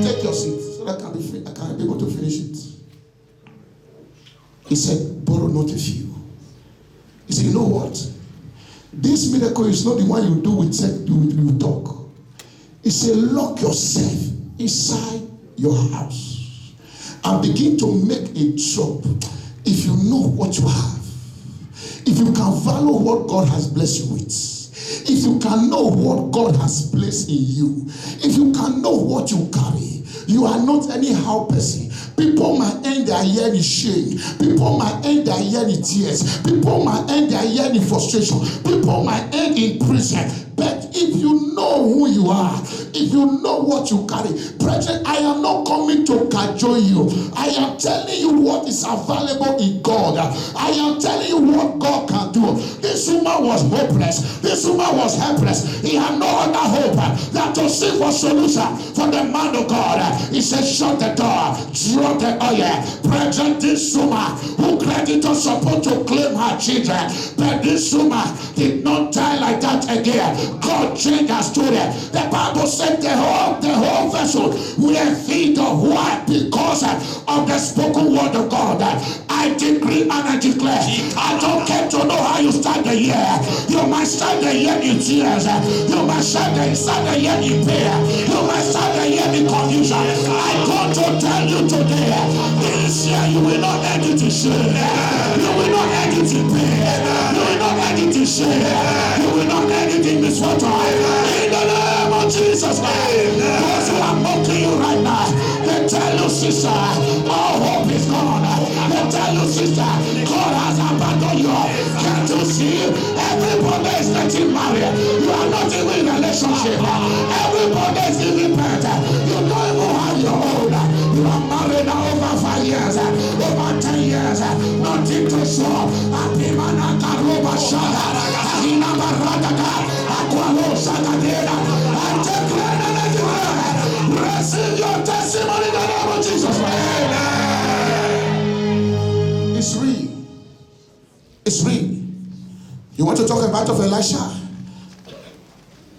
Take your seat so that I can be able to finish it. He said, borrow not a few. He said, you know what? This miracle is not the one you do with talk. He said, lock yourself inside your house and begin to make a job. If you know what you have, if you can value what God has blessed you with, if you can know what God has placed in you, if you can know what you carry, you are not anyhow person. People might end their year in shame. People might end their year in tears. People might end their year in frustration. People might end in prison. But if you know who you are, if you know what you carry, brethren, I am not coming to cajole you. I am telling you what is available in God. I am telling you what God can do. This woman was hopeless. This woman was helpless. He had no other hope than to seek for solution for the man of God. He said, shut the door, drop the oil. Brethren, this woman who creditors supposed to claim her children, but this woman did not die like that again. God changed her story. The Bible said the whole vessel were filled of wine because of the spoken word of God. I decree and I declare, I don't care to know how you start the year. You might start the year in tears. You might start the year in pain. You might start the year in confusion. I want to tell you today, this year you will not end it in shame. You will not end it in pain. You will not end it in shame. You will not end it in misfortune. In the name of Jesus Christ. Those who are mocking you right now, they tell you, sister, all hope is gone. They tell you, sister, God has abandoned you. Can't you see? Everybody is getting married. You are not even in a relationship. Everybody is giving birth. You don't even have your own. You are married now over 5 years, over 10 years. Nothing to show. Receive your testimony in the name of Jesus. It's real. It's real. You want to talk about of Elisha?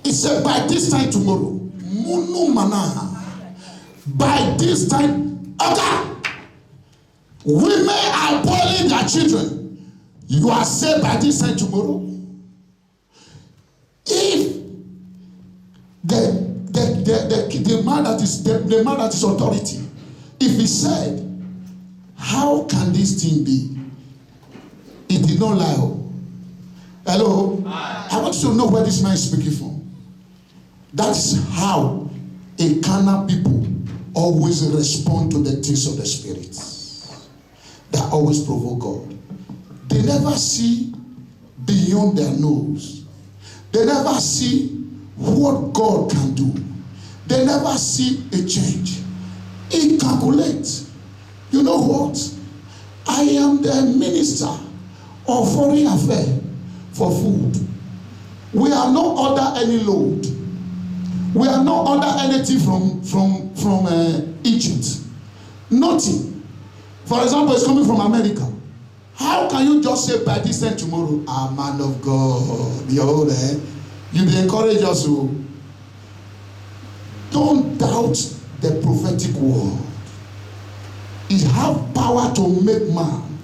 He said, by this time tomorrow, Munu Manaha. By this time, okay, women are boiling their children. You are saved by this time tomorrow. If the man that is authority, if he said, how can this thing be? It did not lie. Hello? I want you to know where this man is speaking from. That's how a carnal people always respond to the things of the Spirit. They always provoke God. They never see beyond their nose. They never see what God can do. They never see a change. He calculates. You know what? I am the minister of foreign affairs for food. We are not under any load. We are not under anything from Egypt. Nothing. For example, it's coming from America. How can you just say by this time tomorrow, man of God, behold, you encourage us to don't doubt the prophetic word. It have power to make man.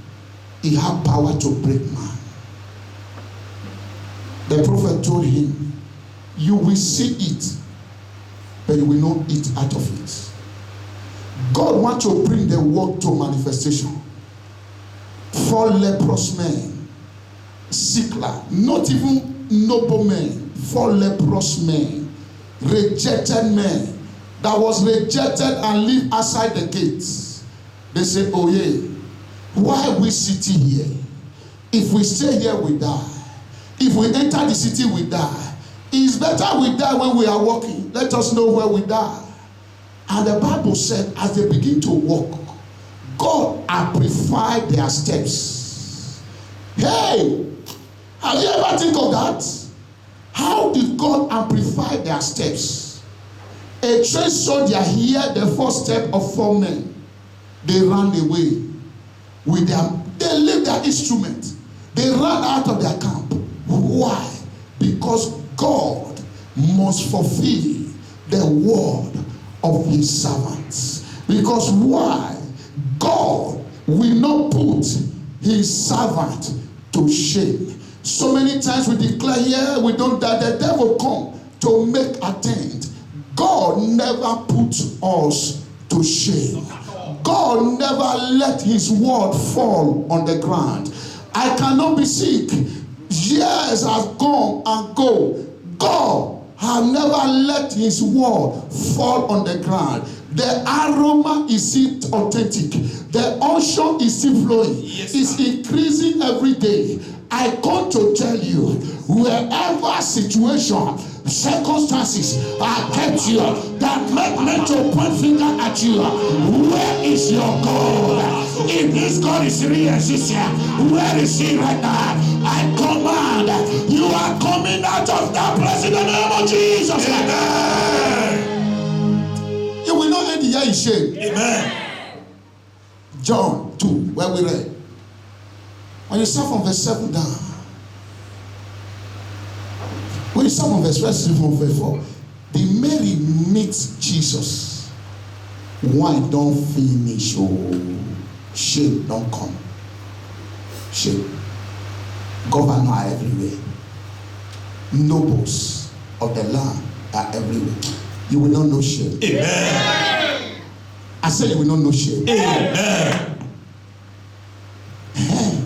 It have power to break man. The prophet told him, you will see it, but you will not eat out of it. God wants to bring the word to manifestation. 4 leprous men, sickler, not even noble men, 4 leprous men, rejected men, that was rejected and live outside the gates. They say, oh yeah, why are we sitting here? If we stay here, we die. If we enter the city, we die. It's better we die when we are walking. Let us know where we die. And the Bible said, as they begin to walk, God amplified their steps. Hey, have you ever think of that? How did God amplify their steps? A trained soldier heard the first step of 4 men. They ran away with them. They left their instrument. They ran out of their camp. Why? Because God must fulfill the word of his servants. Because why? God will not put his servant to shame. So many times we declare here, we don't die. The devil come to make attempt. God never puts us to shame. God never let his word fall on the ground. I cannot be sick. Years have gone and go. God has never let his word fall on the ground. The aroma is still authentic. The unction is still flowing. Yes, it's increasing every day. I come to tell you, wherever situation circumstances against you that make men to point finger at you. Where is your God? If this God is real existing, where is he right now? I command, you are coming out of that place in the name of Jesus. Amen. You will not end the year in shame. Amen. John 2, where we read. When you start from verse 7 down. When you start from verse 4, the Mary meets Jesus. Wine don't finish. Oh, shame don't come. Shame. Governors are everywhere. Nobles of the land are everywhere. You will not know shame. Amen. I said you will not know shame. Amen. Hey,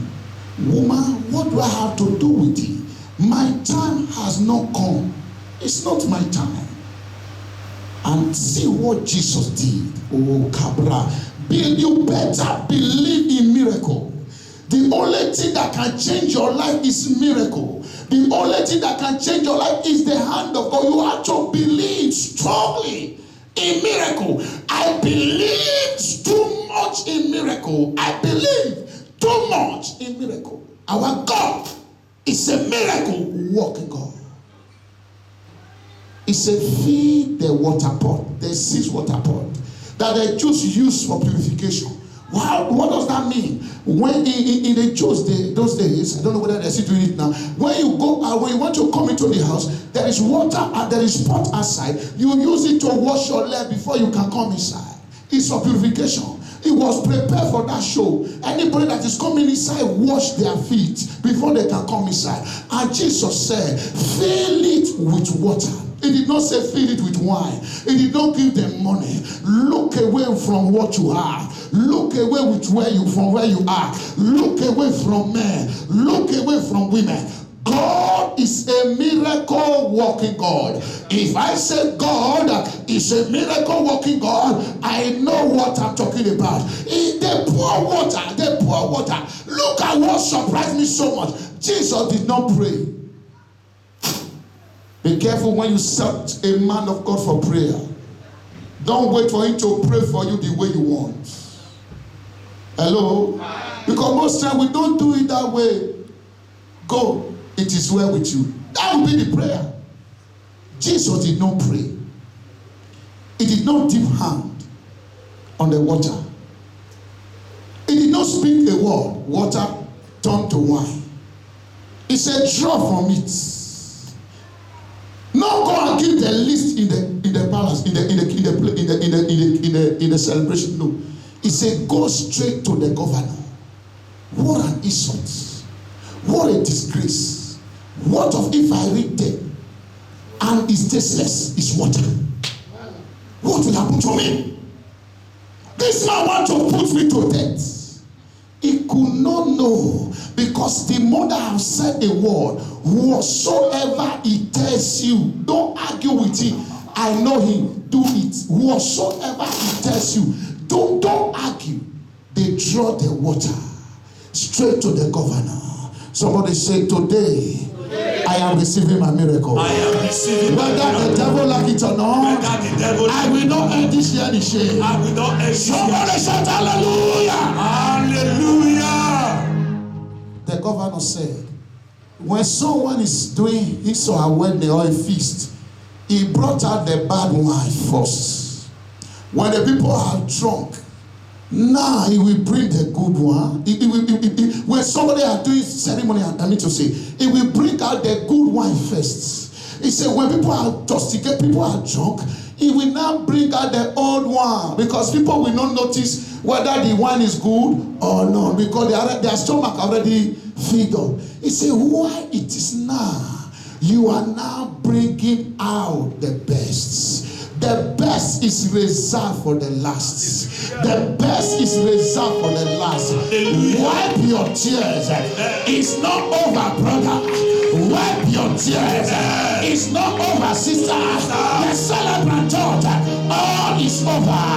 woman, what do I have to do with it? My time has not come. It's not my time. And see what Jesus did. Oh, Cabra. You better believe in miracle. The only thing that can change your life is miracle. The only thing that can change your life is the hand of God. You have to believe strongly in miracle. I believe too much in miracle. I believe too much in miracle. Our God is a miracle working God. It's a feed the water pot, the 6 water pot that the Jews use for purification. Wow, what does that mean? When in the Jews those days, I don't know whether they're still doing it now. When you go, when you want to come into the house, there is water and there is pot outside. You use it to wash your leg before you can come inside. It's for purification. It was prepared for that show. Anybody that is coming inside, wash their feet before they can come inside. And Jesus said, fill it with water. He did not say fill it with wine. He did not give them money. Look away from what you have. Look away from where you are. Look away from men. Look away from women. God is a miracle working God. If I say God is a miracle working God, I know what I'm talking about. They pour water. Look at what surprised me so much. Jesus did not pray. Be careful when you search a man of God for prayer. Don't wait for him to pray for you the way you want. Hello? Because most times we don't do it that way. Go. It is well with you. That will be the prayer. Jesus did not pray. He did not dip hand on the water. He did not speak a word. Water turned to wine. He said, draw from it. Not go and give the list in the palace, in the celebration. No. He said, go straight to the governor. What an insult. What a disgrace. What of if I read them and it's tasteless, it's water? What will happen to me? This man want to put me to death. He could not know, because the mother has said a word. Whatsoever he tells you, don't argue with him. I know him, do it. Whatsoever he tells you, don't argue. They draw the water straight to the governor. Somebody say, today I am receiving my miracle. I am receiving my miracle. Whether the devil like it or not, I will not end this year in shame. I will not end this year. Somebody shout hallelujah. Hallelujah. The governor said, when someone is doing his or her wedding or a feast, he brought out the bad wine first. When the people are drunk, now he will bring the good one. When somebody are doing ceremony, I mean to say, he will bring out the good wine first. He said, when people are intoxicated, people are drunk, he will now bring out the old one, because people will not notice whether the wine is good or not, because their stomach already filled up. He said, why it is now? You are now bringing out the best. The best is reserved for the last. The best is reserved for the last. Wipe your tears. It's not over, brother. Wipe your tears. It's not over, sister. The celebrant thought all is over.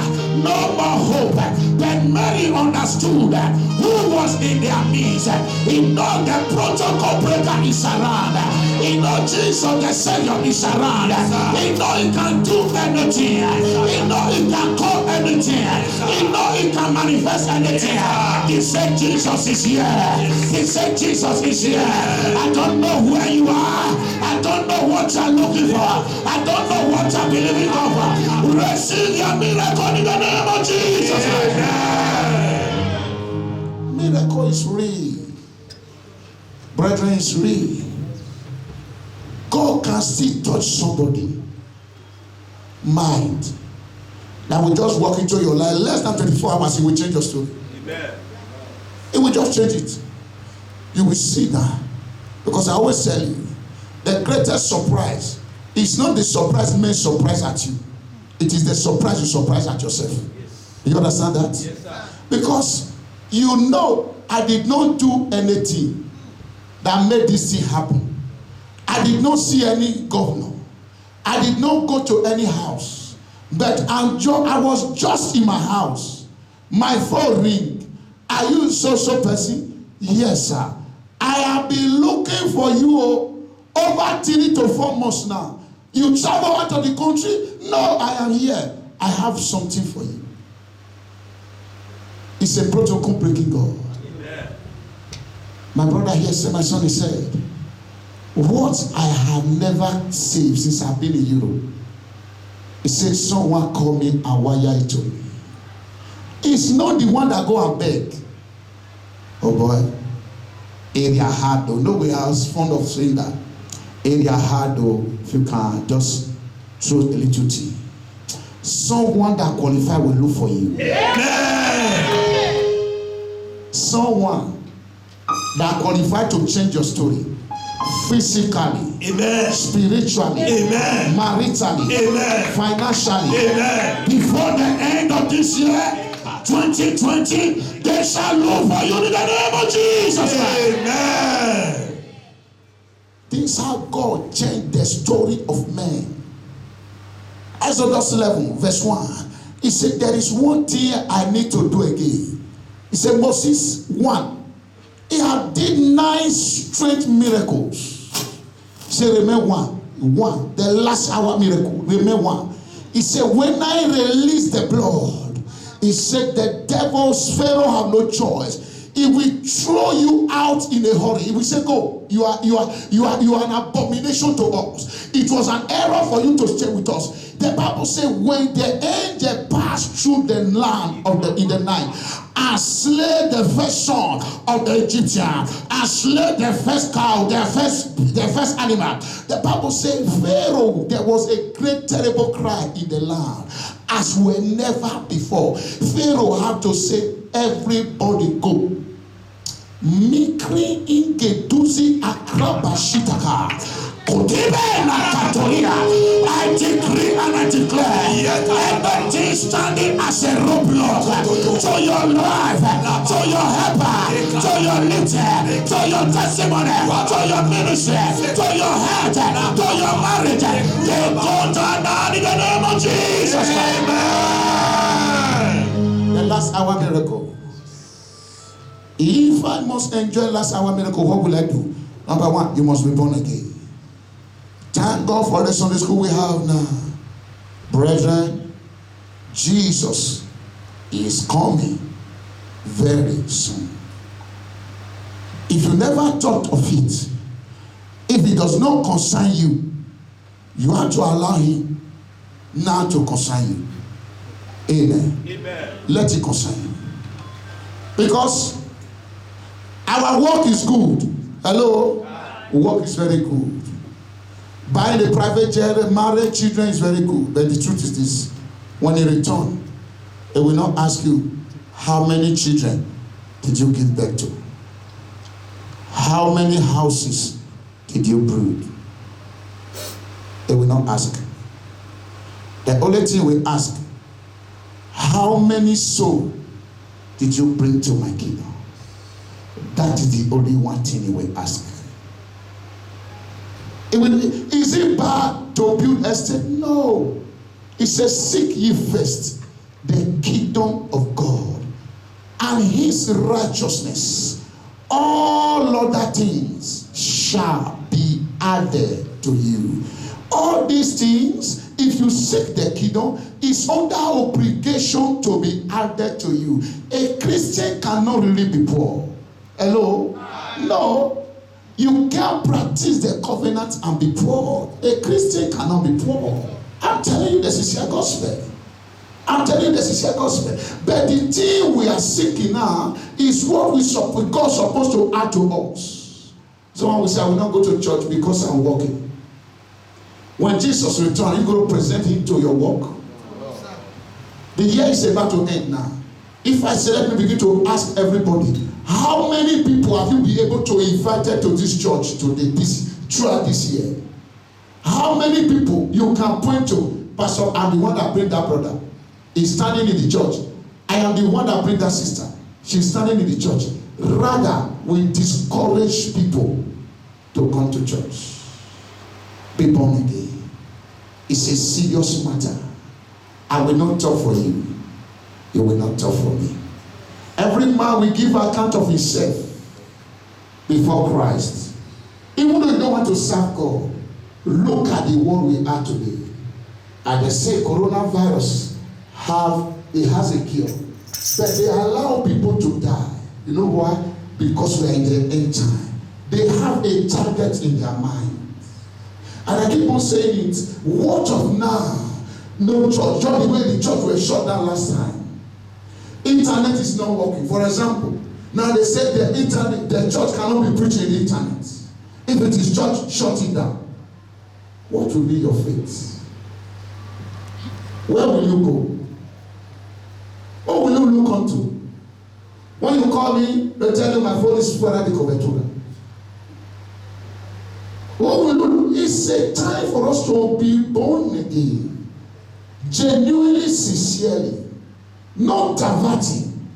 No more hope. Then Mary understood who was in their midst. He knows the protocol breaker is around. He knows Jesus the Savior is around. He knows he can do anything. He knows he can call anything. He knows he can manifest anything. He said Jesus is here. He said Jesus is here. I don't know where you are. I don't know what you're looking for. I don't know what you're believing for. Receive your miracle in the name of Jesus. Miracle is real. Brethren, it's real. God can still touch somebody mind that will just walk into your life. Less than 24 hours, it will change your story. Amen. It will just change it. You will see that. Because I always tell you, the greatest surprise is not the surprise men surprise at you. It is the surprise you surprise at yourself. Yes. You understand that? Yes, sir. Because you know I did not do anything that made this thing happen. I did not see any governor. I did not go to any house. But I was just in my house. My phone ring. Are you so person? Yes, sir. I have been looking for you over 3 to 4 months now. You travel out of the country? No, I am here. I have something for you. It's a protocol breaking God. Amen. My brother here said, my son, he said, what I have never saved since I've been in Europe. He said, someone called me and wired it to me. It's not the one that go and beg. Oh boy. Area hard though. No way I was fond of saying that. Area hard though, if you can just throw a little tea. Someone that qualified will look for you. Amen. Someone that qualified to change your story. Physically, amen. Spiritually, amen. Maritally, amen. Financially, amen. Before the end of this year, 2020, they shall look for you in the name of Jesus. Amen. This is how God changed the story of men. Exodus 11, verse 1. He said, there is one thing I need to do again. He said, Moses, 1. He had did 9 straight miracles. He said, remember one. The last hour miracle. Remember one. He said, when I release the blood, he said, the devil's Pharaoh have no choice. He will throw you out in a hurry. He will say, go. You are an abomination to us. It was an error for you to stay with us. The Bible says, when the angel passed through the land in the night, and slay the first son of the Egyptian, and slay the first cow, the first animal. The Bible says, Pharaoh, there was a great terrible cry in the land, as were never before. Pharaoh had to say, everybody go. Mikri ingeduzi akraba shitaka. I decree and I declare everything standing as a roadblock to your life, to your helper, to your lifter, to your testimony, to your ministry, to your health, to your marriage, they go down in the name of Jesus. Amen. The last hour miracle. If I must enjoy last hour miracle, what will I do? Number 1, you must be born again. Thank God for the Sunday school we have now. Brethren, Jesus is coming very soon. If you never thought of it, if it does not concern you, you have to allow him now to concern you. Amen. Amen. Let it concern you. Because our work is good. Hello? Work is very good. Buying a private jet, married children is very good. But the truth is this. When you return, they will not ask you, how many children did you give birth to? How many houses did you brood? They will not ask. The only thing we ask, how many souls did you bring to my kingdom? That is the only one thing he will ask. Is it bad to build estate? No. It says, seek ye first the kingdom of God and his righteousness, all other things shall be added to you. All these things, if you seek the kingdom, is under obligation to be added to you. A Christian cannot really be poor. Hello? No. You can't practice the covenant and be poor. A Christian cannot be poor. I'm telling you the sincere gospel. I'm telling you the sincere gospel. But the thing we are seeking now is what God is supposed to add to us. Someone will say, I will not go to church because I'm working. When Jesus returns, are you going to present him to your work? The year is about to end now. If I say, let me begin to ask everybody, how many people have you been able to invite to this church today, throughout this year? How many people you can point to? Pastor, I'm the one that bring that brother. He's standing in the church. I am the one that bring that sister. She's standing in the church. Rather, we discourage people to come to church. Be born again. It's a serious matter. I will not talk for you. You will not talk for me. Every man will give account of himself before Christ. Even though you don't want to serve God, look at the world we are today. And they say coronavirus has a cure. But they allow people to die. You know why? Because we are in the end time. They have a target in their mind. And I keep on saying it, what of now? No church, just the way the church was shut down last time. Internet is not working. For example, now they say the church cannot be preaching the internet. If it is church, shut it down. What will be your fate? Where will you go? What will you look unto? When you call me, they tell you my phone is fuera de cobertura. What will you do? It's a time for us to be born again. Genuinely, sincerely. Not diverting.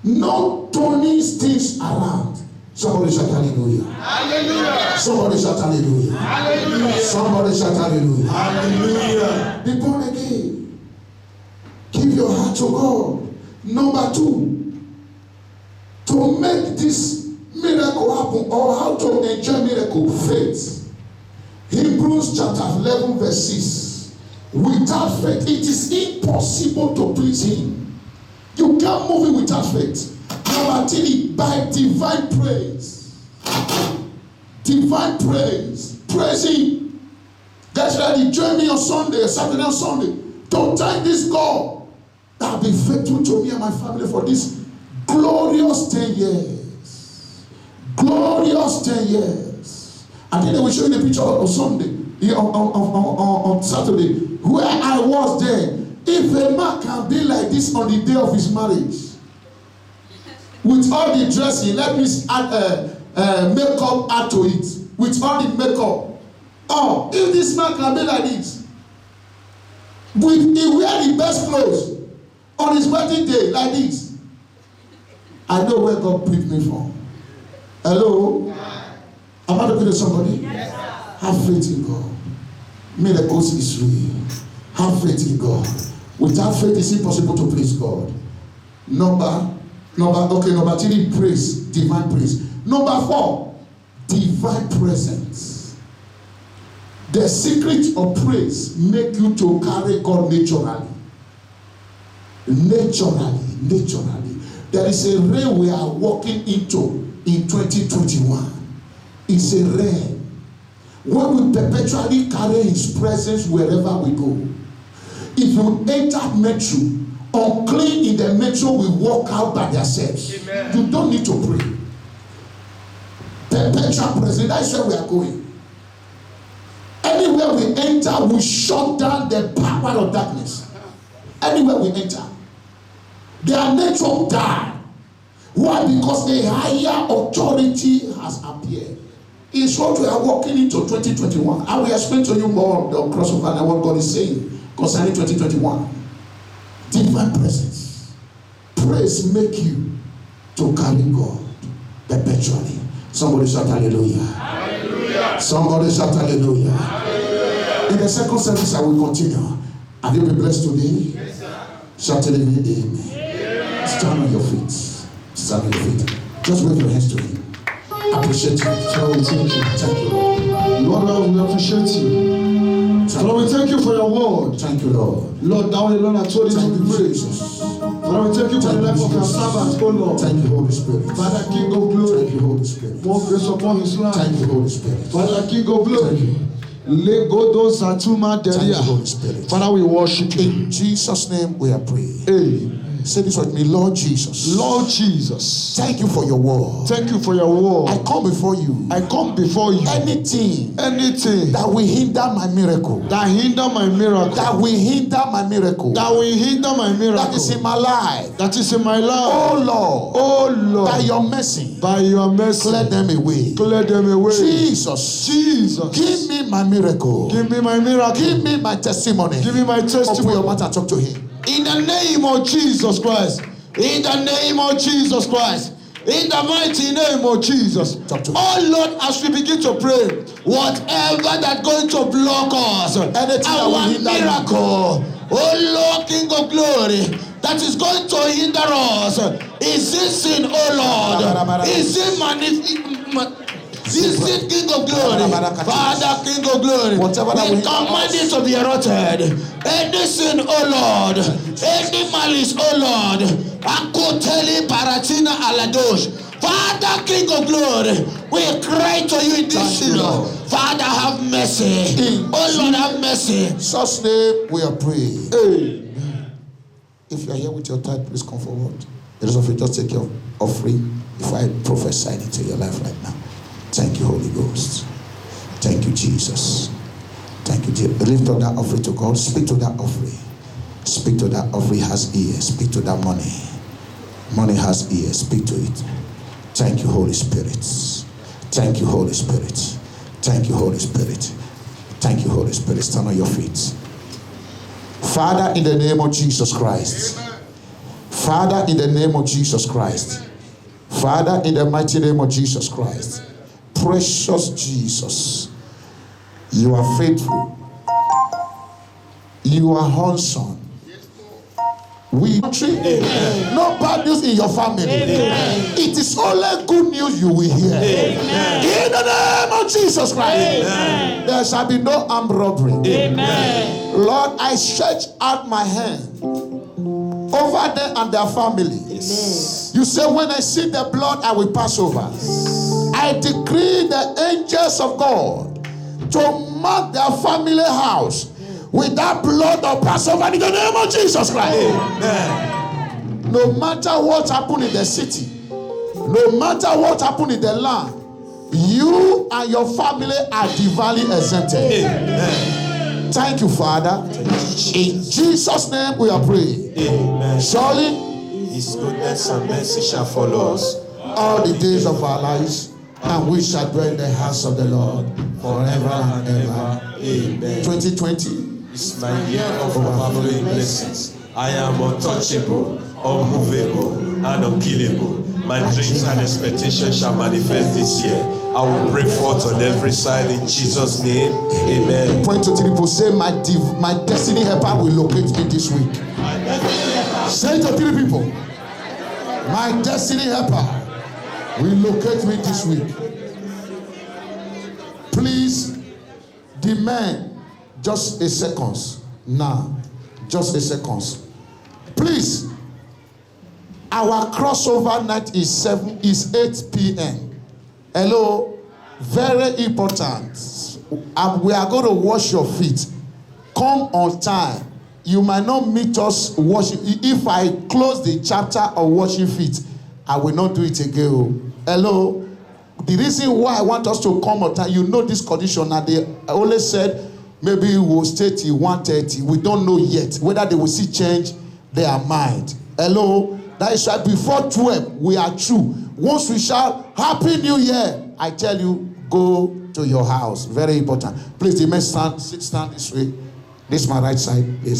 Not turning things around. Somebody shout hallelujah. Hallelujah. Somebody shout hallelujah. Hallelujah. Somebody shout hallelujah. Hallelujah. Be born again. Give your heart to God. Number 2, to make this miracle happen or how to enjoy miracle, faith. Hebrews chapter 11 verse 6. Without faith, it is impossible to please him. You can't move it without faith. Number 3, by divine praise. Divine praise. Praise him. That's why you join me on Sunday, Saturday and Sunday, to thank this God that has been faithful to me and my family for this glorious 10 years. Glorious 10 years. And then they will show you the picture on Sunday, on Saturday, where I was there. If a man can be like this on the day of his marriage, with all the dressing, let me add makeup add to it, with all the makeup. Oh, if this man can be like this, he wear the best clothes on his wedding day like this, I know where God picked me from. Hello? Am I talking to somebody? Yes, sir. Have faith in God. Miracles is real. Have faith in God. Without faith, it's impossible to please God. Number 3, praise, divine praise. Number 4, divine presence. The secret of praise make you to carry God naturally. Naturally. There is a realm we are walking into in 2021. It's a realm where we perpetually carry his presence wherever we go. If you enter metro, unclean in the metro will walk out by themselves. Amen. You don't need to pray. Perpetual presence, that's where we are going. Anywhere we enter, we shut down the power of darkness. Anywhere we enter, their nature die. Why? Because a higher authority has appeared. It's what we are walking into 2021. I will explain to you more of the crossover and what God is saying concerning 2021. Divine presence. Praise make you to carry God perpetually. Somebody shout hallelujah. Hallelujah. Somebody shout hallelujah. Hallelujah. In the second service, I will continue. Have you been blessed today? Yes, sir. Shout amen. Stand on your feet. Serving your feet. Just wave your hands to him. Appreciate you. Father, we thank you. Thank you, Lord. Lord, we appreciate you. Father, we thank you for your word. Thank you, Lord. Lord, thou alone are told you to Thank be you, praised. Jesus. Father, we thank you for the life of your servant, oh Lord. Thank you, Holy Spirit. Father, King of glory. Thank you, Holy Spirit. More grace upon his life. Thank you, Holy Spirit. Father, King of glory. Thank you. Legodo Zatuma Thank you, Deria. Holy Spirit. Father, we worship you. In Jesus' name we are praying. Amen. Say this with me, Lord Jesus. Lord Jesus, Thank you for your word. thank you for your word. I come before you. I come before you. Anything Anything that will hinder my miracle, that hinder my miracle, that will hinder my miracle, that will hinder my miracle, that is in my life, that is in my life. oh Lord, Oh Lord, by your mercy, by your mercy, clear them away. clear them away. Jesus, Jesus, give me my miracle. give me my miracle. Give me my testimony. Give me my Open your testimony. mouth and talk to him. In the name of Jesus Christ. In the name of Jesus Christ. In the mighty name of Jesus. Talk to me. Oh Lord, as we begin to pray, whatever that's going to block us, Anything that will our hinder you. miracle, oh Lord, King of glory, that is going to hinder us, is this sin, oh Lord? Is it This is King of glory, Father, King of glory. Whatever that we will command it to be eroded. Any sin, oh Lord, any malice, oh Lord, Akoteli Paratina Aladosh. Father, King of glory, we cry to you in this season. Father, have mercy. Oh Lord, have mercy. In Jesus' name we are praying. Amen. If you are here with your tithe, please come forward. The rest of you just take your offering if I prophesy into your life right now. Thank you, Holy Ghost. Thank you, Jesus. Thank you, Jesus. Lift up that offering to God. Speak to that offering. Speak to that offering. Has ears. Speak to that money. Money has ears. Speak to it. Thank you, Holy Spirit. Thank you, Holy Spirit. Thank you, Holy Spirit. Thank you, Holy Spirit. Stand on your feet. Father, in the name of Jesus Christ. Father, in the name of Jesus Christ. Father, in the mighty name of Jesus Christ. Precious Jesus, you are faithful. You are wholesome. We country, no bad news in your family. Amen. It is only good news you will hear. Amen. In the name of Jesus Christ. Amen. There shall be no armed robbery. Amen. Lord, I stretch out my hand over them and their family. Yes. You say, when I see the blood, I will pass over. I decree the angels of God to mark their family house with that blood of Passover in the name of Jesus Christ. Amen. No matter what happened in the city, no matter what happened in the land, you and your family are divinely exempted. Amen. Thank you, Father. In Jesus' name we are praying. Amen. Surely His goodness and mercy shall follow us all the days of our lives, and we shall dwell in the house of the Lord forever and ever. Amen. 2020 is my year of overflowing blessings. I am untouchable, unmovable, and unkillable. My dreams and expectations shall manifest this year. I will break forth on every side in Jesus' name. Amen. Point to 3 people. Say, my destiny helper will locate me this week. Say to 3 people. My destiny helper will locate me this week. Please, demand just a second. Now, just a second. Please, our crossover night is 8 p.m. Hello, very important. We are going to wash your feet. Come on time. You might not meet us washing. If I close the chapter of washing feet, I will not do it again. Hello. The reason why I want us to come on time, you know this condition. And they always said maybe we'll stay till 1:30. We don't know yet whether they will see change their mind. Hello. That is why before 12 we are through. Once we shout Happy New Year, I tell you, go to your house. Very important. Please, the men stand this way. This is my right side. Please.